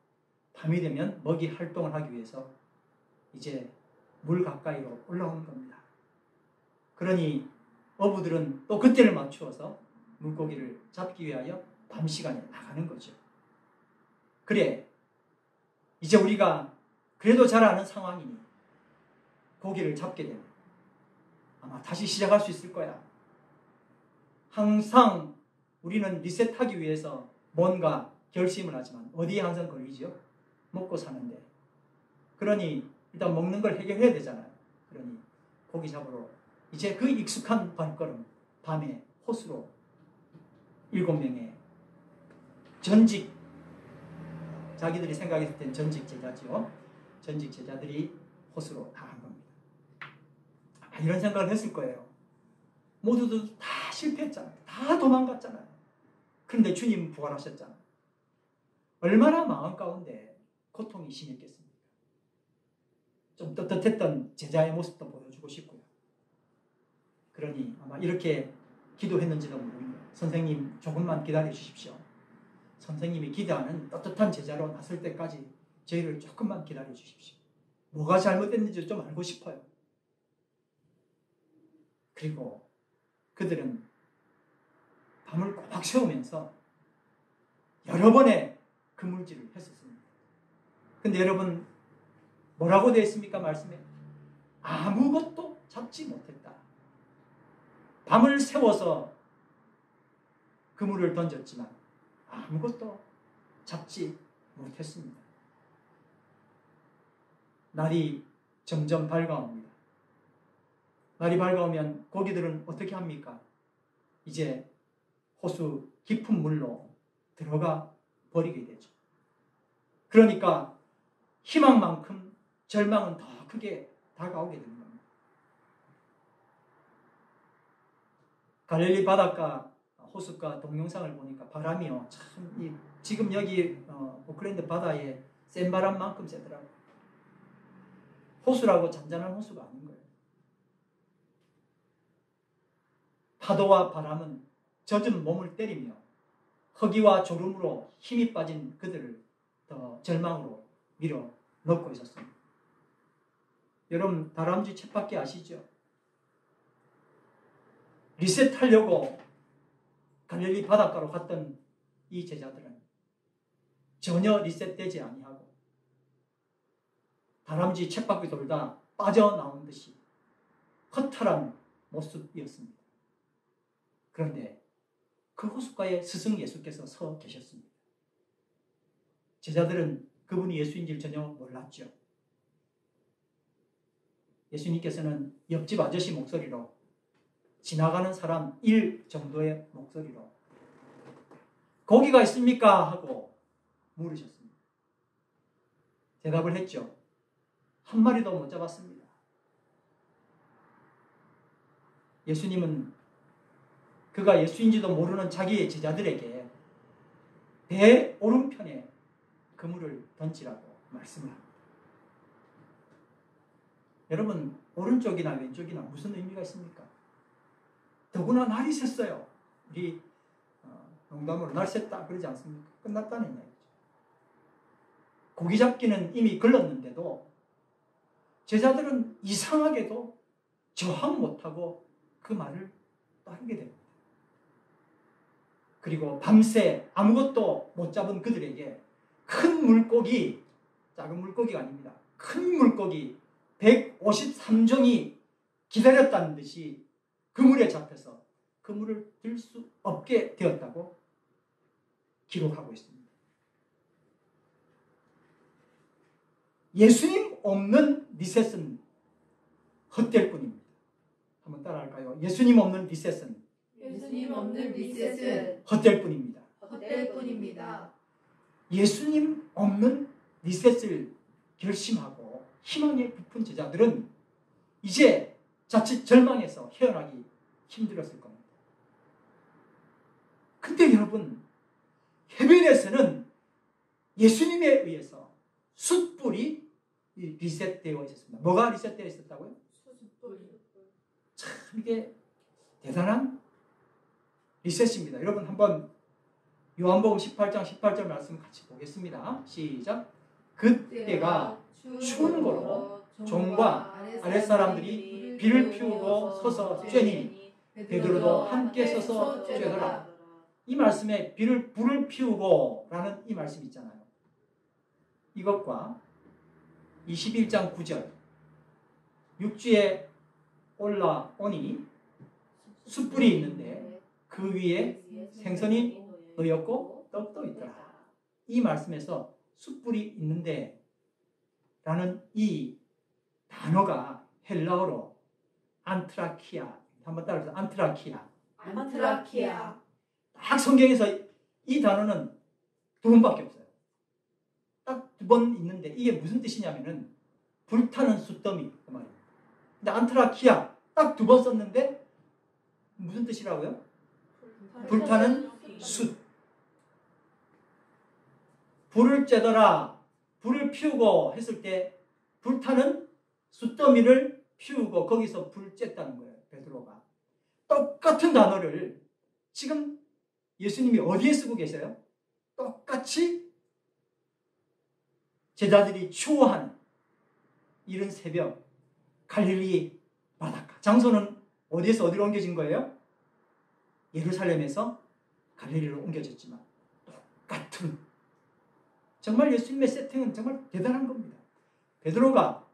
밤이 되면 먹이 활동을 하기 위해서 이제 물 가까이로 올라오는 겁니다. 그러니 어부들은 또 그때를 맞추어서 물고기를 잡기 위하여 밤 시간에 나가는 거죠. 그래 이제 우리가 그래도 잘 아는 상황이니 고기를 잡게 되면 아마 다시 시작할 수 있을 거야. 항상 우리는 리셋하기 위해서 뭔가 결심을 하지만 어디에 항상 걸리죠? 먹고 사는데. 그러니 일단 먹는 걸 해결해야 되잖아요. 그러니 고기 잡으러 이제 그 익숙한 발걸음 밤에 호수로 7명의 전직, 자기들이 생각했을 땐 전직 제자지요. 전직 제자들이 호수로 당한 겁니다. 이런 생각을 했을 거예요. 모두들 다 실패했잖아요. 다 도망갔잖아요. 그런데 주님 부활하셨잖아요. 얼마나 마음 가운데 고통이 심했겠습니까? 좀 떳떳했던 제자의 모습도 보여주고 싶고요. 그러니 아마 이렇게 기도했는지도 모릅니다. 선생님 조금만 기다려 주십시오. 선생님이 기대하는 떳떳한 제자로 나설 때까지 저희를 조금만 기다려 주십시오. 뭐가 잘못됐는지 좀 알고 싶어요. 그리고 그들은 밤을 꼬박 새우면서 여러 번의 그물질을 했었습니다. 근데 여러분 뭐라고 되어 있습니까? 말씀에 아무것도 잡지 못했다. 밤을 새워서 그물을 던졌지만 아무것도 잡지 못했습니다. 날이 점점 밝아옵니다. 날이 밝아오면 고기들은 어떻게 합니까? 이제 호수 깊은 물로 들어가 버리게 되죠. 그러니까 희망만큼 절망은 더 크게 다가오게 되는 겁니다. 갈릴리 바닷가 호수가 동영상을 보니까 바람이요, 참 지금 여기 오클랜드 바다에 센 바람만큼 세더라고요. 호수라고 잔잔한 호수가 아닌 거예요. 파도와 바람은 젖은 몸을 때리며 허기와 졸음으로 힘이 빠진 그들을 더 절망으로 밀어 넣고 있었습니다. 여러분 다람쥐 쳇바퀴 아시죠? 리셋하려고 갈릴리 바닷가로 갔던 이 제자들은 전혀 리셋되지 아니하고 다람쥐 쳇바퀴 돌다 빠져나온 듯이 허탈한 모습이었습니다. 그런데 그 호숫가에 스승 예수께서 서 계셨습니다. 제자들은 그분이 예수인지를 전혀 몰랐죠. 예수님께서는 옆집 아저씨 목소리로, 지나가는 사람 1 정도의 목소리로 고기가 있습니까? 하고 물으셨습니다. 대답을 했죠. 한 마리도 못 잡았습니다. 예수님은 그가 예수인지도 모르는 자기의 제자들에게 배 오른편에 그물을 던지라고 말씀을 합니다. 여러분 오른쪽이나 왼쪽이나 무슨 의미가 있습니까? 더구나 날이 샜어요. 우리 농담으로 날 샜다 그러지 않습니까? 끝났다는 얘기죠. 고기 잡기는 이미 걸렀는데도 제자들은 이상하게도 저항 못하고 그 말을 따르게 됩니다. 그리고 밤새 아무것도 못 잡은 그들에게 큰 물고기, 작은 물고기가 아닙니다. 큰 물고기 153종이 기다렸다는 듯이 그물에 잡혀서 그물을 들 수 없게 되었다고 기록하고 있습니다. 예수님 없는 리셋은 헛될 뿐입니다. 한번 따라할까요? 예수님 없는 리셋은 예수님 없는 리셋은 헛될 뿐입니다. 헛될 뿐입니다. 예수님 없는 리셋을 결심하고 희망에 부푼 제자들은 이제 자칫 절망해서 헤어나기 힘들었을 겁니다. 근데 여러분, 해변에서는 예수님에 의해서 숯불이 리셋되어 있었습니다. 뭐가 리셋되어 있었다고요? 참 이게 대단한 리셋입니다. 여러분 한번 요한복음 18장 18절 말씀 같이 보겠습니다. 시작. 그때가 추운頃종과 아랫사람들이 비를 피우고 서서 쬐니 베드로도 함께 서서 쬐더라. 이 말씀에 불을 피우고 라는 이 말씀 있잖아요. 이것과 21장 9절 육지에 올라오니 숯불이 있는데 그 위에 생선이 놓였고 떡도 있더라. 이 말씀에서 숯불이 있는데 라는 이 단어가 헬라어로 안트라키아, 한번 따라해서 안트라키아. 안트라키아. 딱 성경에서 이 단어는 두 번밖에 없어요. 딱 두 번 있는데 이게 무슨 뜻이냐면은 불타는 숯더미 그 말이에요. 근데 안트라키아 딱 두 번 썼는데 무슨 뜻이라고요? 불타는 숯. 불을 쬐더라, 불을 피우고 했을 때 불타는 숯더미를 피우고 거기서 불 쬐다는 거예요. 베드로가. 똑같은 단어를 지금 예수님이 어디에 쓰고 계세요? 똑같이 제자들이 추워하는 이른 새벽 갈릴리 바닷가. 장소는 어디에서 어디로 옮겨진 거예요? 예루살렘에서 갈릴리로 옮겨졌지만 똑같은, 정말 예수님의 세팅은 정말 대단한 겁니다. 베드로가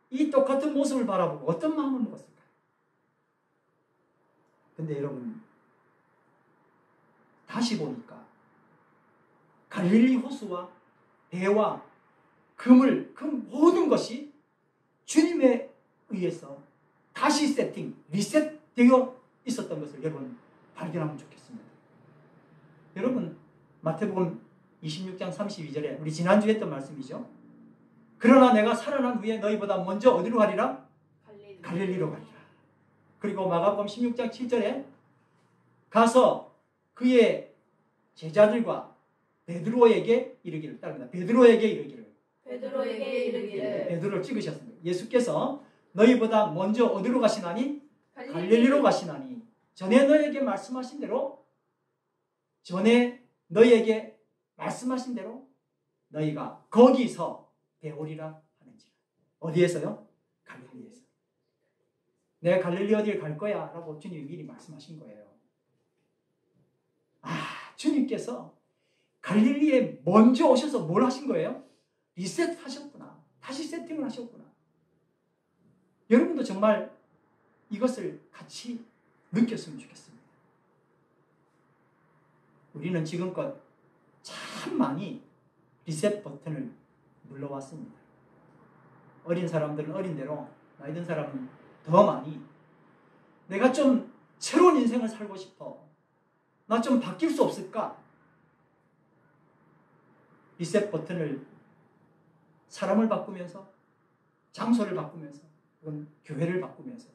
이 똑같은 모습을 바라보고 어떤 마음을 먹었을까요? 근데 여러분, 다시 보니까 갈릴리 호수와 배와 그물, 그 모든 것이 주님에 의해서 다시 세팅, 리셋되어 있었던 것을 여러분 발견하면 좋겠습니다. 여러분, 마태복음 26장 32절에 우리 지난주에 했던 말씀이죠. 그러나 내가 살아난 후에 너희보다 먼저 어디로 가리라? 갈릴리로 가리라. 그리고 마가복음 16장 7절에 가서 그의 제자들과 베드로에게 이르기를 따릅니다. 베드로에게 이르기를. 베드로를 찍으셨습니다. 예수께서 너희보다 먼저 어디로 가시나니? 갈릴리로 가시나니. 전에 너희에게 말씀하신 대로 너희가 거기서 배우리라 하는지라. 어디에서요? 갈릴리에서. 내가 갈릴리 어디를 갈 거야 라고 주님이 미리 말씀하신 거예요. 주님께서 갈릴리에 먼저 오셔서 뭘 하신 거예요? 리셋하셨구나. 다시 세팅을 하셨구나. 여러분도 정말 이것을 같이 느꼈으면 좋겠습니다. 우리는 지금껏 참 많이 리셋 버튼을 눌러왔습니다. 어린 사람들은 어린 대로, 나이 든 사람은 더 많이 내가 좀 새로운 인생을 살고 싶어. 나 좀 바뀔 수 없을까? 리셋 버튼을 사람을 바꾸면서, 장소를 바꾸면서, 혹은 교회를 바꾸면서,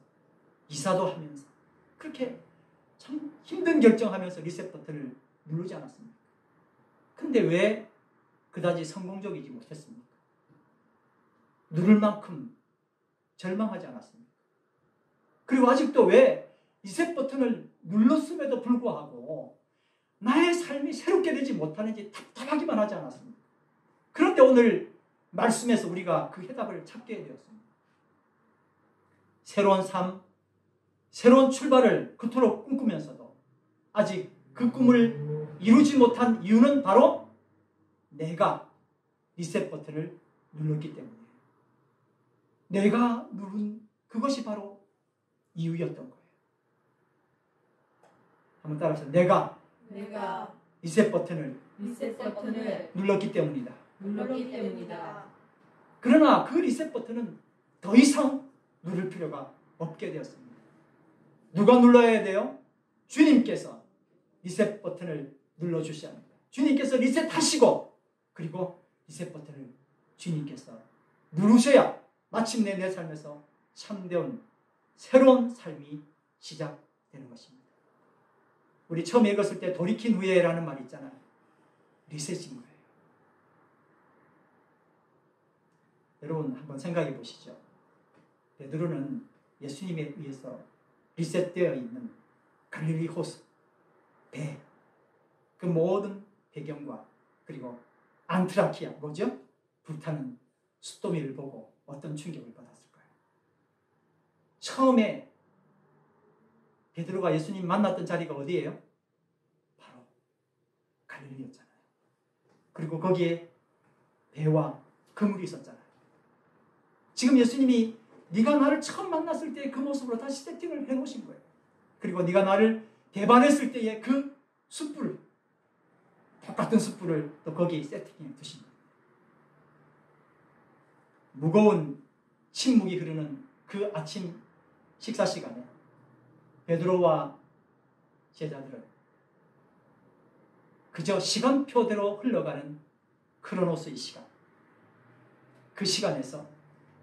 이사도 하면서 그렇게 참 힘든 결정하면서 리셋 버튼을 누르지 않았습니까? 근데 왜 그다지 성공적이지 못했습니까? 누를 만큼 절망하지 않았습니까? 그리고 아직도 왜 리셋 버튼을 눌렀음에도 불구하고 나의 삶이 새롭게 되지 못하는지 답답하기만 하지 않았습니까? 그런데 오늘 말씀에서 우리가 그 해답을 찾게 되었습니다. 새로운 삶, 새로운 출발을 그토록 꿈꾸면서도 아직 그 꿈을 이루지 못한 이유는 바로 내가 리셋 버튼을 눌렀기 때문이에요. 내가 누른 그것이 바로 이유였던 거예요. 한번 따라하세요. 내가 리셋 버튼을 눌렀기 때문이다. 그러나 그 리셋 버튼은 더 이상 누를 필요가 없게 되었습니다. 누가 눌러야 돼요? 주님께서 리셋 버튼을 눌러주셔야 합니다. 주님께서 리셋하시고, 그리고 리셋 버튼을 주님께서 누르셔야 마침내 내 삶에서 참되온 새로운 삶이 시작되는 것입니다. 우리 처음 읽었을 때 돌이킨 후에라는 말이 있잖아요. 리셋인 거예요. 여러분 한번 생각해 보시죠. 베드로는 예수님에 의해서 리셋되어 있는 갈릴리 호수, 배, 그 모든 배경과 그리고 안트라키아, 뭐죠? 불타는 숫도미를 보고 어떤 충격을 받았을까요? 처음에 베드로가 예수님 만났던 자리가 어디예요? 바로 갈릴리였잖아요. 그리고 거기에 배와 그물이 있었잖아요. 지금 예수님이 네가 나를 처음 만났을 때의 그 모습으로 다시 세팅을 해놓으신 거예요. 그리고 네가 나를 배반했을 때의 그 숯불, 똑같은 숯불을 또 거기에 세팅해 두신 거예요. 무거운 침묵이 흐르는 그 아침 식사 시간에 베드로와 제자들은 그저 시간표대로 흘러가는 크로노스의 시간. 그 시간에서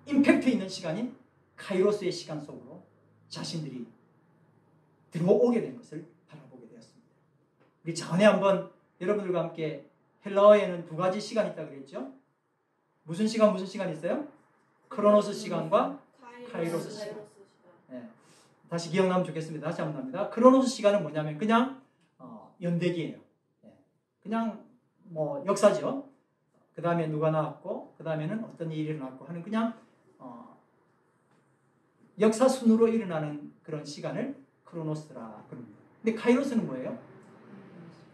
임팩트 있는 시간인 카이로스의 시간 속으로 자신들이 들어오게 된 것을 바라보게 되었습니다. 우리 전에 한번 여러분들과 함께 헬라어에는 두 가지 시간이 있다고 그랬죠? 무슨 시간 있어요? 크로노스 시간과 카이로스 시간. 네. 다시 기억나면 좋겠습니다. 다시 한번 합니다. 크로노스 시간은 뭐냐면 그냥 연대기예요. 네. 그냥 뭐 역사죠. 그 다음에 누가 나왔고 그 다음에는 어떤 일이 일어났고 하는 그냥 역사 순으로 일어나는 그런 시간을 크로노스라 그럽니다. 근데 카이로스는 뭐예요?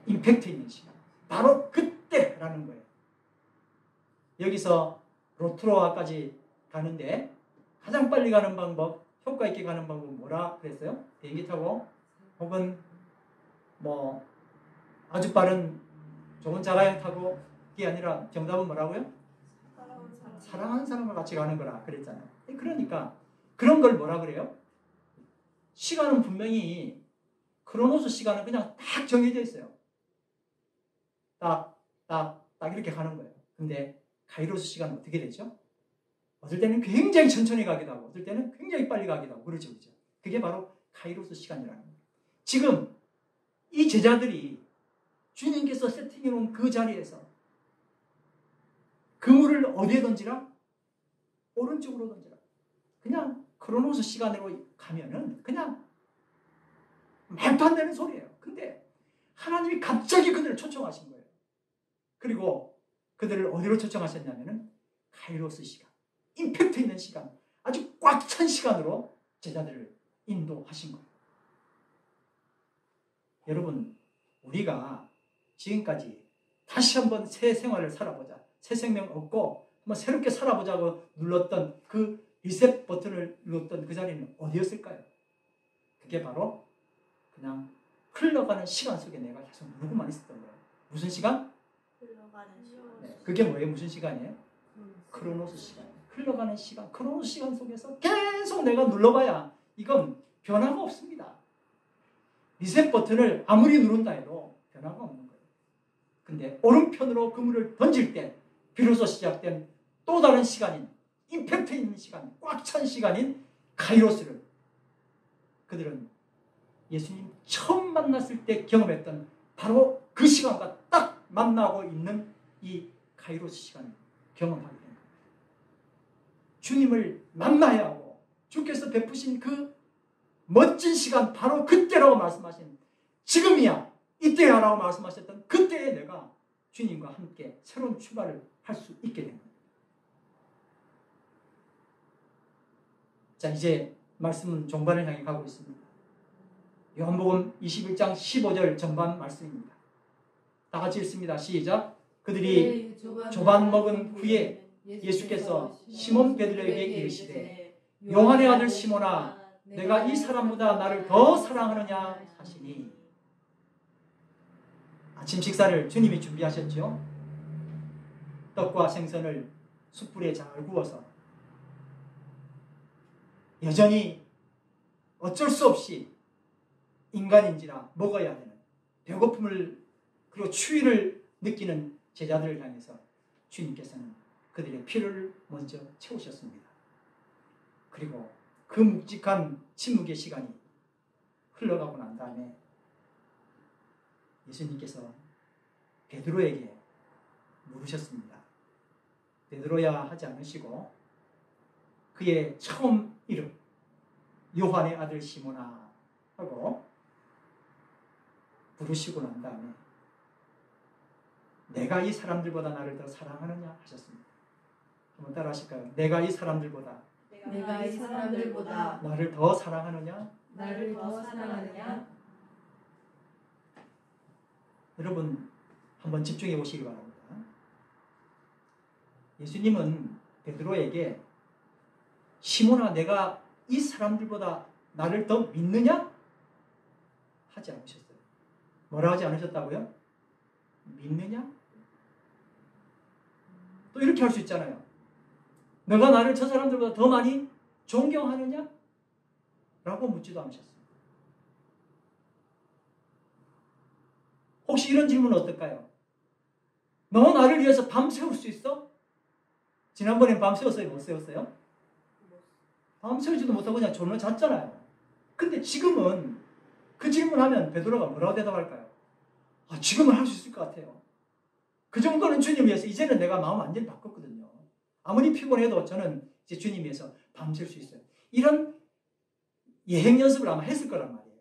임팩트 있는 시간. 바로 그때라는 거예요. 여기서 로트로아까지 가는데 가장 빨리 가는 방법, 효과 있게 가는 방법은 뭐라 그랬어요? 비행기 타고 혹은 뭐 아주 빠른 좋은 자가용 타고 그게 아니라 정답은 뭐라고요? 사랑하는 사람과 같이 가는 거라 그랬잖아요. 그러니까 그런 걸 뭐라 그래요? 시간은 분명히 크로노스 시간은 그냥 딱 정해져 있어요. 딱 이렇게 가는 거예요. 근데 카이로스 시간은 어떻게 되죠? 어떨 때는 굉장히 천천히 가기도 하고 어떨 때는 굉장히 빨리 가기도 하고 그렇죠. 그게 바로 카이로스 시간이라는 거예요. 지금 이 제자들이 주님께서 세팅해 놓은 그 자리에서 그물을 어디에 던지라? 오른쪽으로 던지라. 그냥 크로노스 시간으로 가면은 그냥 말도 안 되는 소리예요. 근데 하나님이 갑자기 그들을 초청하신 거예요. 그리고 그들을 어디로 초청하셨냐면은 카이로스 시간, 임팩트 있는 시간, 아주 꽉 찬 시간으로 제자들을 인도하신 거예요. 여러분, 우리가 지금까지 다시 한번 새 생활을 살아보자, 새 생명 얻고 한번 새롭게 살아보자고 눌렀던 그 리셋 버튼을 눌렀던 그 자리는 어디였을까요? 그게 바로 그냥 흘러가는 시간 속에 내가 계속 누르고만 있었던 거예요. 무슨 시간? 흘러가는 시간. 네, 그게 뭐예요? 무슨 시간이에요? 크로노스 시간. 흘러가는 시간, 크로노스 시간 속에서 계속 내가 눌러봐야 이건 변화가 없습니다. 리셋 버튼을 아무리 누른다 해도 변화가 없는 거예요. 근데 오른편으로 그물을 던질 때 비로소 시작된 또 다른 시간인 임팩트 있는 시간, 꽉 찬 시간인 카이로스를 그들은 예수님 처음 만났을 때 경험했던 바로 그 시간과 딱 만나고 있는 이 카이로스 시간을 경험하게 됩니다. 주님을 만나야 하고 주께서 베푸신 그 멋진 시간 바로 그때라고 말씀하신 지금이야 이때야 라고 말씀하셨던 그때에 내가 주님과 함께 새로운 출발을 할 수 있게 됩니다. 자, 이제 말씀은 종반을 향해 가고 있습니다. 요한복음 21장 15절 전반 말씀입니다. 다 같이 읽습니다. 시작. 그들이 조반 먹은 후에 예수께서 시몬 베드로에게 이르시되 요한의 아들 시몬아 내가 이 사람보다 나를 더 사랑하느냐 하시니. 아침 식사를 주님이 준비하셨죠. 떡과 생선을 숯불에 잘 구워서 여전히 어쩔 수 없이 인간인지라 먹어야 되는 배고픔을 그리고 추위를 느끼는 제자들을 향해서 주님께서는 그들의 피를 먼저 채우셨습니다. 그리고 그 묵직한 침묵의 시간이 흘러가고 난 다음에 예수님께서 베드로에게 물으셨습니다. 베드로야 하지 않으시고 그의 처음 이름 요한의 아들 시몬아 하고 부르시고 난 다음에 내가 이 사람들보다 나를 더 사랑하느냐 하셨습니다. 한번 따라 하실까요? 내가 이 사람들보다 나를 더 사랑하느냐? 여러분 한번 집중해 보시기 바랍니다. 예수님은 베드로에게 시몬아 내가 이 사람들보다 나를 더 믿느냐? 하지 않으셨어요. 뭐라 하지 않으셨다고요? 믿느냐? 또 이렇게 할 수 있잖아요. 너가 나를 저 사람들보다 더 많이 존경하느냐? 라고 묻지도 않으셨어요. 혹시 이런 질문은 어떨까요? 너 나를 위해서 밤 새울 수 있어? 지난번엔 밤 새웠어요? 못 새웠어요? 밤 새우지도 못하고 그냥 졸려 잤잖아요. 근데 지금은 그 질문하면 베드로가 뭐라고 대답할까요? 지금은 할 수 있을 것 같아요. 그 정도는 주님 위해서 이제는 내가 마음 완전히 바꿨거든요. 아무리 피곤해도 저는 이제 주님 위해서 밤샐 수 있어요. 이런 예행 연습을 아마 했을 거란 말이에요.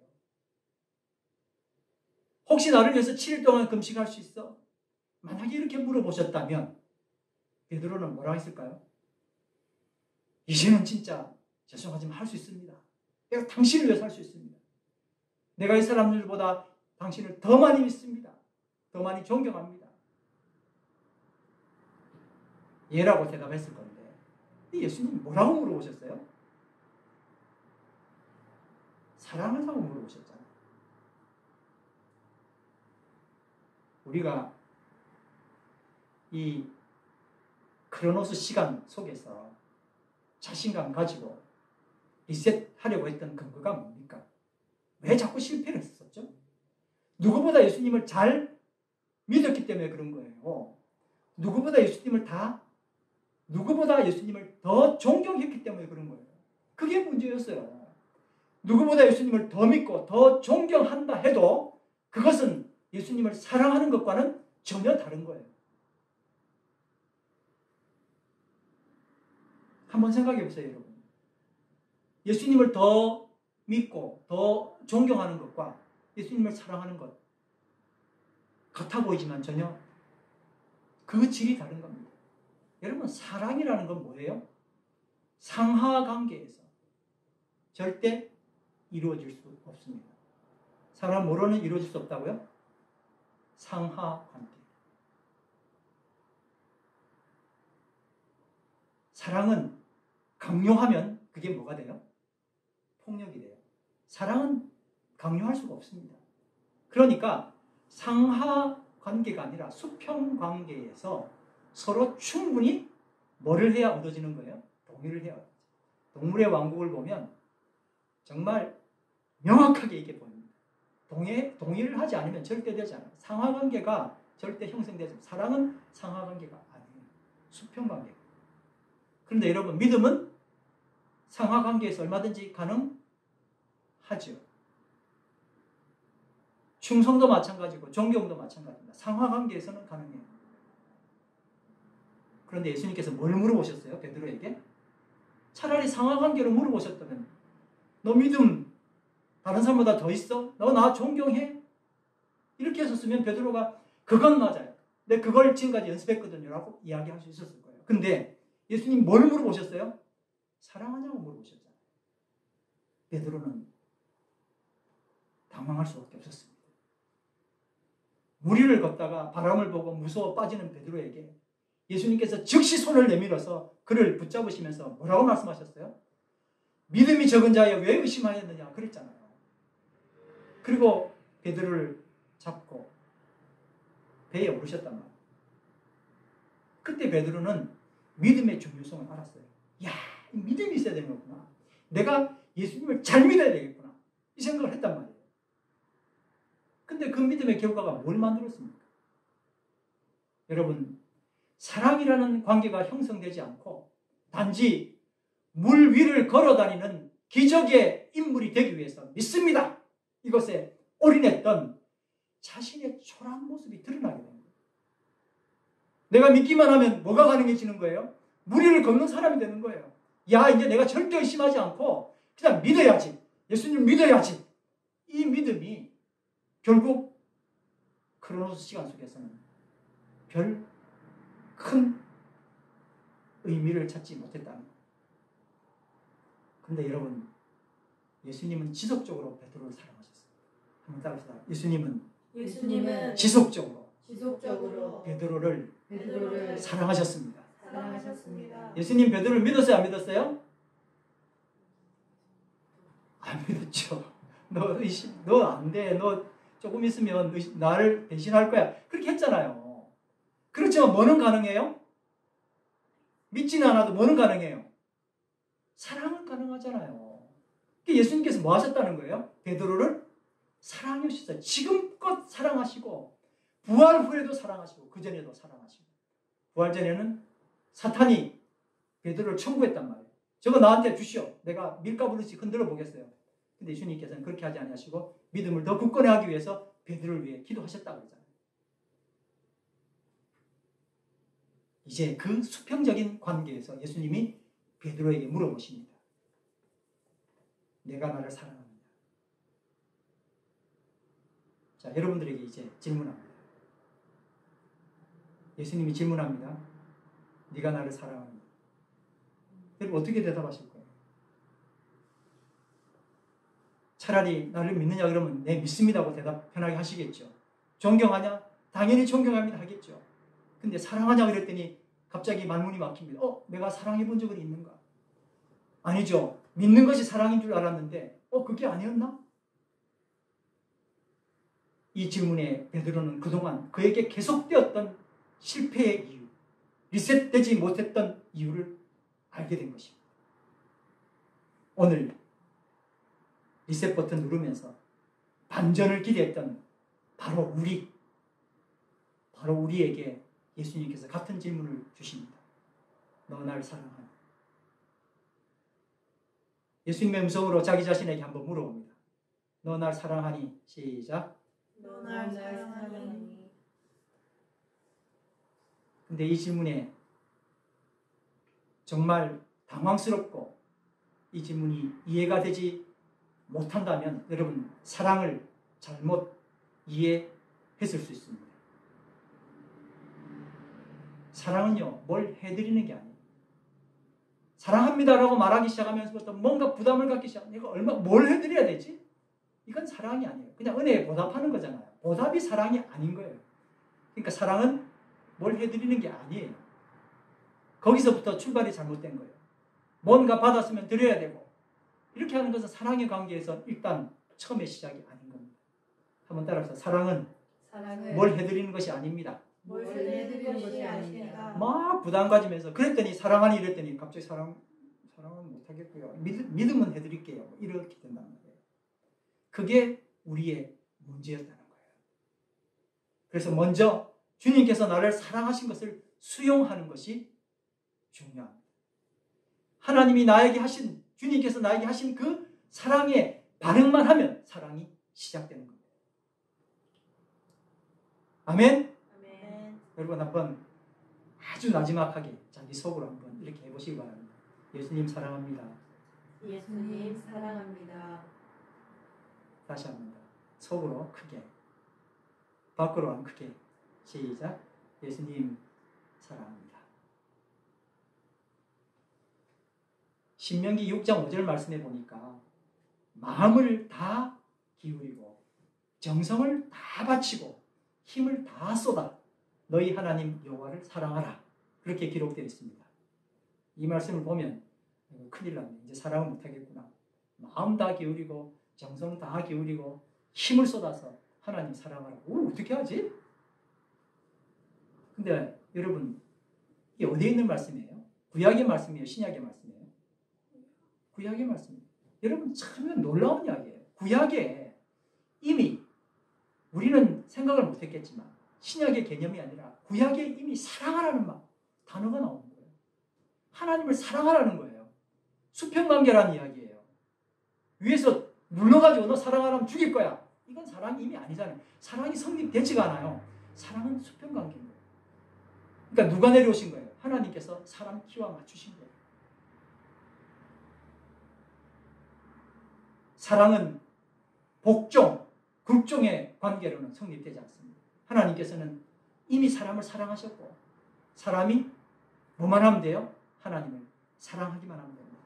혹시 나를 위해서 7일 동안 금식할 수 있어? 만약에 이렇게 물어보셨다면 베드로는 뭐라고 했을까요? 이제는 진짜 죄송하지만 할 수 있습니다. 내가 당신을 위해서 할 수 있습니다. 내가 이 사람들보다 당신을 더 많이 믿습니다. 더 많이 존경합니다. 예라고 대답했을 건데 예수님이 뭐라고 물어보셨어요? 사랑한다고 물어보셨잖아요. 우리가 이 크로노스 시간 속에서 자신감 가지고 리셋하려고 했던 근거가 뭡니까? 왜 자꾸 실패를 했었죠? 누구보다 예수님을 잘 믿었기 때문에 그런 거예요. 누구보다 예수님을 더 존경했기 때문에 그런 거예요. 그게 문제였어요. 누구보다 예수님을 더 믿고 더 존경한다 해도 그것은 예수님을 사랑하는 것과는 전혀 다른 거예요. 한번 생각해 보세요, 여러분. 예수님을 더 믿고 더 존경하는 것과 예수님을 사랑하는 것 같아 보이지만 전혀 그 질이 다른 겁니다. 여러분, 사랑이라는 건 뭐예요? 상하관계에서 절대 이루어질 수 없습니다. 사랑 뭐로는 이루어질 수 없다고요? 상하관계. 사랑은 강요하면 그게 뭐가 돼요? 폭력이 돼요. 사랑은 강요할 수가 없습니다. 그러니까 상하관계가 아니라 수평관계에서 서로 충분히 뭐를 해야 얻어지는 거예요? 동의를 해야 얻어지죠. 동물의 왕국을 보면 정말 명확하게 이렇게 보입니다. 동의를 하지 않으면 절대 되지 않아요. 상하관계가 절대 형성되지 않아요. 사랑은 상하관계가 아니에요. 수평관계. 그런데 여러분, 믿음은 상하관계에서 얼마든지 가능하죠. 충성도 마찬가지고 존경도 마찬가지입니다. 상하관계에서는 가능해요. 그런데 예수님께서 뭘 물어보셨어요? 베드로에게? 차라리 상하관계로 물어보셨다면 너 믿음 다른 사람보다 더 있어? 너 나 존경해? 이렇게 했었으면 베드로가 그건 맞아요. 내가 그걸 지금까지 연습했거든요 라고 이야기할 수 있었을 거예요. 근데 예수님 뭘 물어보셨어요? 사랑하냐고 물어보셨잖아요. 베드로는 당황할 수밖에 없었습니다. 무리를 걷다가 바람을 보고 무서워 빠지는 베드로에게 예수님께서 즉시 손을 내밀어서 그를 붙잡으시면서 뭐라고 말씀하셨어요? 믿음이 적은 자여 왜 의심하였느냐 그랬잖아요. 그리고 베드로를 잡고 배에 오르셨단 말이에요. 그때 베드로는 믿음의 중요성을 알았어요. 야, 믿음이 있어야 되는 거구나. 내가 예수님을 잘 믿어야 되겠구나. 이 생각을 했단 말이에요. 근데 그 믿음의 결과가 뭘 만들었습니까? 여러분, 사랑이라는 관계가 형성되지 않고 단지 물 위를 걸어다니는 기적의 인물이 되기 위해서 믿습니다. 이것에 올인했던 자신의 초라한 모습이 드러나게 됩니다. 내가 믿기만 하면 뭐가 가능해지는 거예요? 물 위를 걷는 사람이 되는 거예요. 야, 이제 내가 절대 의심하지 않고 그냥 믿어야지. 예수님 믿어야지. 이 믿음이 결국 크로노스 시간 속에서는 별 큰 의미를 찾지 못했다는 거예요. 그런데 여러분, 예수님은 지속적으로 베드로를 사랑하셨어요. 한번 따라합시다. 예수님은 지속적으로 베드로를 사랑하셨습니다. 예수님 베드로를 믿었어요? 안 믿었어요? 안 믿었죠. 너 안 돼. 너 조금 있으면 나를 배신할 거야. 그렇게 했잖아요. 그렇지만 뭐는 가능해요? 믿지는 않아도 뭐는 가능해요? 사랑은 가능하잖아요. 예수님께서 뭐 하셨다는 거예요? 베드로를 사랑하셨어요. 지금껏 사랑하시고 부활 후에도 사랑하시고 그 전에도 사랑하시고. 부활 전에는 사탄이 베드로를 청구했단 말이에요. 저거 나한테 주시오. 내가 밀가부르시 흔들어 보겠어요. 근데 주님께서는 그렇게 하지 아니하시고 믿음을 더 굳건히 하기 위해서 베드로를 위해 기도하셨다고 그러잖아요. 이제 그 수평적인 관계에서 예수님이 베드로에게 물어보십니다. 내가 나를 사랑하느냐? 자, 여러분들에게 이제 질문합니다. 예수님이 질문합니다. 네가 나를 사랑하느냐? 여러분 어떻게 대답하실 거예요? 차라리 나를 믿느냐 그러면 네 믿습니다고 대답 편하게 하시겠죠. 존경하냐? 당연히 존경합니다 하겠죠. 근데 사랑하냐 그랬더니 갑자기 말문이 막힙니다. 내가 사랑해 본 적은 있는가? 아니죠. 믿는 것이 사랑인 줄 알았는데 그게 아니었나? 이 질문에 베드로는 그동안 그에게 계속되었던 실패의 이유, 리셋되지 못했던 이유를 알게 된 것입니다. 오늘 리셋 버튼 누르면서 반전을 기대했던 바로 우리에게 예수님께서 같은 질문을 주십니다. 너 날 사랑하니? 예수님의 음성으로 자기 자신에게 한번 물어봅니다. 너 날 사랑하니? 시작. 너 날 사랑하니? 근데 이 질문에 정말 당황스럽고 이 질문이 이해가 되지 못한다면 여러분 사랑을 잘못 이해했을 수 있습니다. 사랑은요, 뭘 해드리는 게 아니에요. 사랑합니다라고 말하기 시작하면서부터 뭔가 부담을 갖기 시작. 내가 뭘 해드려야 되지? 이건 사랑이 아니에요. 그냥 은혜에 보답하는 거잖아요. 보답이 사랑이 아닌 거예요. 그러니까 사랑은 뭘 해드리는 게 아니에요. 거기서부터 출발이 잘못된 거예요. 뭔가 받았으면 드려야 되고 이렇게 하는 것은 사랑의 관계에서 일단 처음의 시작이 아닌 겁니다. 한번 따라서 사랑은 뭘 해드리는 것이 아닙니다. 뭘 해드리는 것이 아닙니다. 막 부담 가지면서 그랬더니 사랑하니 이랬더니 갑자기 사랑은 못하겠고요. 믿음은 해드릴게요. 이렇게 된단 말이에요. 그게 우리의 문제였다는 거예요. 그래서 먼저 주님께서 나를 사랑하신 것을 수용하는 것이 중요합니다. 하나님이 주님께서 나에게 하신 그 사랑에 반응만 하면 사랑이 시작되는 겁니다. 아멘? 여러분 한번 아주 나지막하게 자기 속으로 한번 이렇게 해보시기 바랍니다. 예수님 사랑합니다. 예수님 사랑합니다. 다시 한번 더 속으로 크게 밖으로는 크게 시작. 예수님 사랑합니다. 신명기 6장 5절 말씀해 보니까 마음을 다 기울이고 정성을 다 바치고 힘을 다 쏟아 너희 하나님 여호와를 사랑하라. 그렇게 기록되어 있습니다. 이 말씀을 보면 큰일 났네. 이제 사랑을 못하겠구나. 마음 다 기울이고 정성 다 기울이고 힘을 쏟아서 하나님 사랑하라. 어떻게 하지? 근데 여러분 이게 어디에 있는 말씀이에요? 구약의 말씀이에요? 신약의 말씀이에요? 구약의 말씀이에요. 여러분 참 놀라운 이야기예요. 구약에 이미 우리는 생각을 못했겠지만 신약의 개념이 아니라 구약에 이미 사랑하라는 단어가 나오는 거예요. 하나님을 사랑하라는 거예요. 수평관계라는 이야기예요. 위에서 눌러가지고 너 사랑하라면 죽일 거야. 이건 사랑이 이미 아니잖아요. 사랑이 성립되지가 않아요. 사랑은 수평관계인 거예요. 그러니까 누가 내려오신 거예요? 하나님께서 사람 키와 맞추신 거예요. 사랑은 복종, 극종의 관계로는 성립되지 않습니다. 하나님께서는 이미 사람을 사랑하셨고 사람이 뭐만 하면 돼요? 하나님을 사랑하기만 하면 됩니다.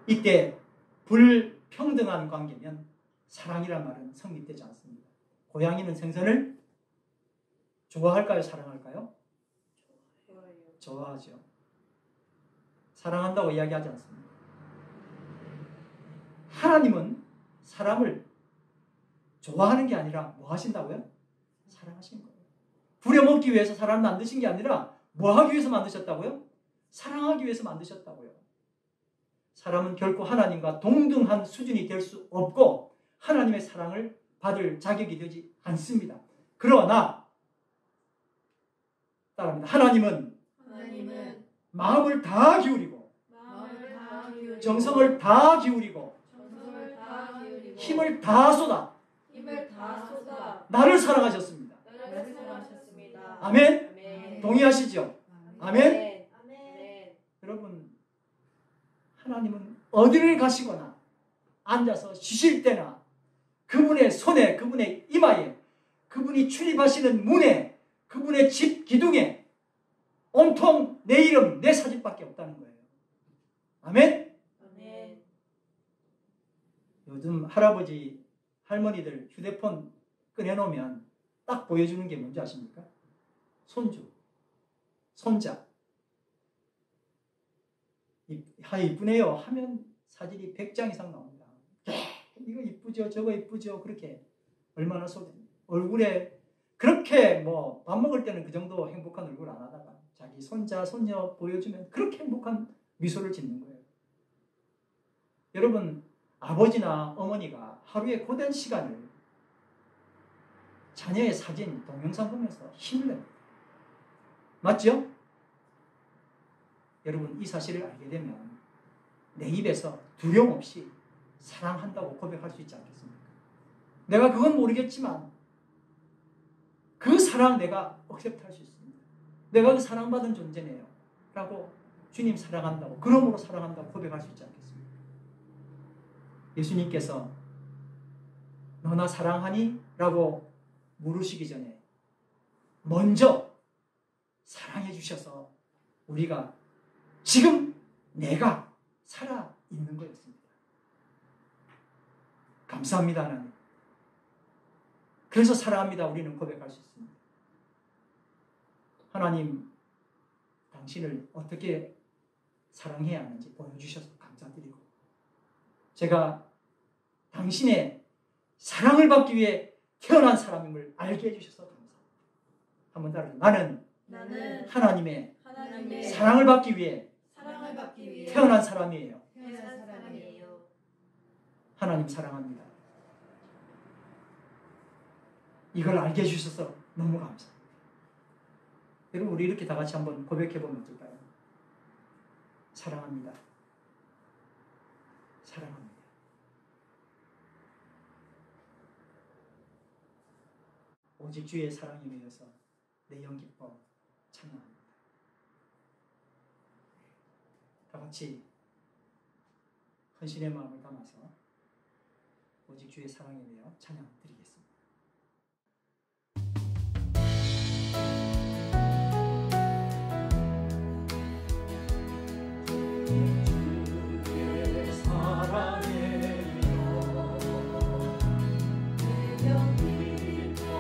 이때 불평등한 관계면 사랑이란 말은 성립되지 않습니다. 고양이는 생선을 좋아할까요? 사랑할까요? 좋아하죠. 사랑한다고 이야기하지 않습니다. 하나님은 사람을 좋아하는 게 아니라 뭐 하신다고요? 사랑하신 거예요. 부려먹기 위해서 사람을 만드신 게 아니라 뭐 하기 위해서 만드셨다고요? 사랑하기 위해서 만드셨다고요. 사람은 결코 하나님과 동등한 수준이 될 수 없고 하나님의 사랑을 받을 자격이 되지 않습니다. 그러나 따라합니다. 하나님은 마음을 다 기울이고 정성을 다 기울이고 힘을 다 쏟아 나를 사랑하셨습니다. 아멘. 동의하시죠? 아멘. 여러분, 하나님은 어디를 가시거나 앉아서 쉬실 때나 그분의 손에, 그분의 이마에, 그분이 출입하시는 문에, 그분의 집 기둥에 온통 내 이름, 내 사진밖에 없다는 거예요. 아멘? 요즘 할아버지, 할머니들 휴대폰 꺼내놓으면 딱 보여주는 게 뭔지 아십니까? 손주, 손자. 이쁘네요 하면 사진이 100장 이상 나옵니다. 이거 이쁘죠, 저거 이쁘죠. 그렇게 얼마나 얼굴에 그렇게 뭐 밥 먹을 때는 그 정도 행복한 얼굴 안 하다가 자기 손자, 손녀 보여주면 그렇게 행복한 미소를 짓는 거예요. 여러분, 아버지나 어머니가 하루에 고된 시간을 자녀의 사진, 동영상 보면서 힘을 냅니다. 맞죠? 여러분, 이 사실을 알게 되면 내 입에서 두려움 없이 사랑한다고 고백할 수 있지 않겠습니까? 내가 그건 모르겠지만 그 사랑 내가 억셉트할 수 있습니다. 내가 그 사랑받은 존재네요 라고 주님 사랑한다고, 그러므로 사랑한다고 고백할 수 있지 않겠습니까? 예수님께서 너나 사랑하니? 라고 물으시기 전에 먼저 사랑해 주셔서 우리가 지금 내가 살아있는 거였습니다. 감사합니다, 하나님. 그래서 사랑합니다 우리는 고백할 수 있습니다. 하나님, 당신을 어떻게 사랑해야 하는지 보여주셔서 감사드리고, 제가 당신의 사랑을 받기 위해 태어난 사람임을 알게 해주셔서 감사합니다. 한번 따라해요. 나는 하나님의 사랑을 받기 위해 태어난 사람이에요. 하나님 사랑합니다. 이걸 알게 해주셔서 너무 감사합니다. 여러분, 우리 이렇게 다 같이 한번 고백해보면 어떨까요? 사랑합니다. 사랑합니다. 오직 주의 사랑에 의해서 내 영 기뻐 찬양합니다. 다 같이 헌신의 마음을 담아서 오직 주의 사랑에 대하여 찬양 드리겠습니다. 주의 사랑에 영 기뻐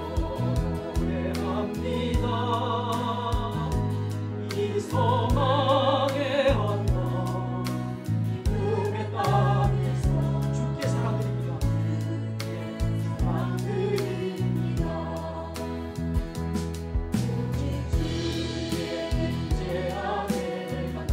노래합니다. 이 소망의 언덕 기쁨의 땅에서 주께 사랑드립니다. 주께 사랑드립니다. 오직 주의 임재 안에 갇혀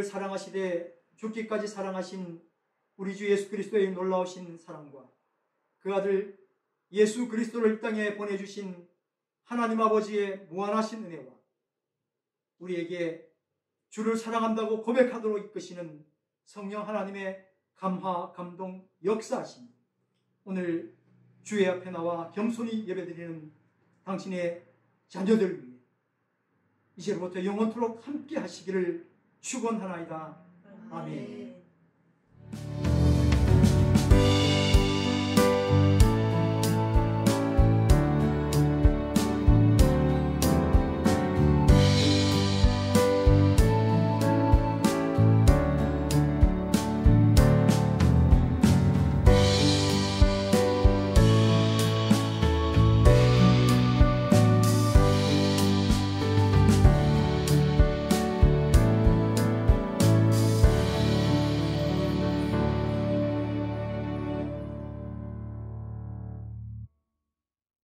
사랑하시되 죽기까지 사랑하신 우리 주 예수 그리스도의 놀라우신 사랑과 그 아들 예수 그리스도를 이 땅에 보내주신 하나님 아버지의 무한하신 은혜와 우리에게 주를 사랑한다고 고백하도록 이끄시는 성령 하나님의 감화, 감동, 역사하심, 오늘 주의 앞에 나와 겸손히 예배드리는 당신의 자녀들 위해 이제부터 영원토록 함께 하시기를 축원하나이다. 아멘.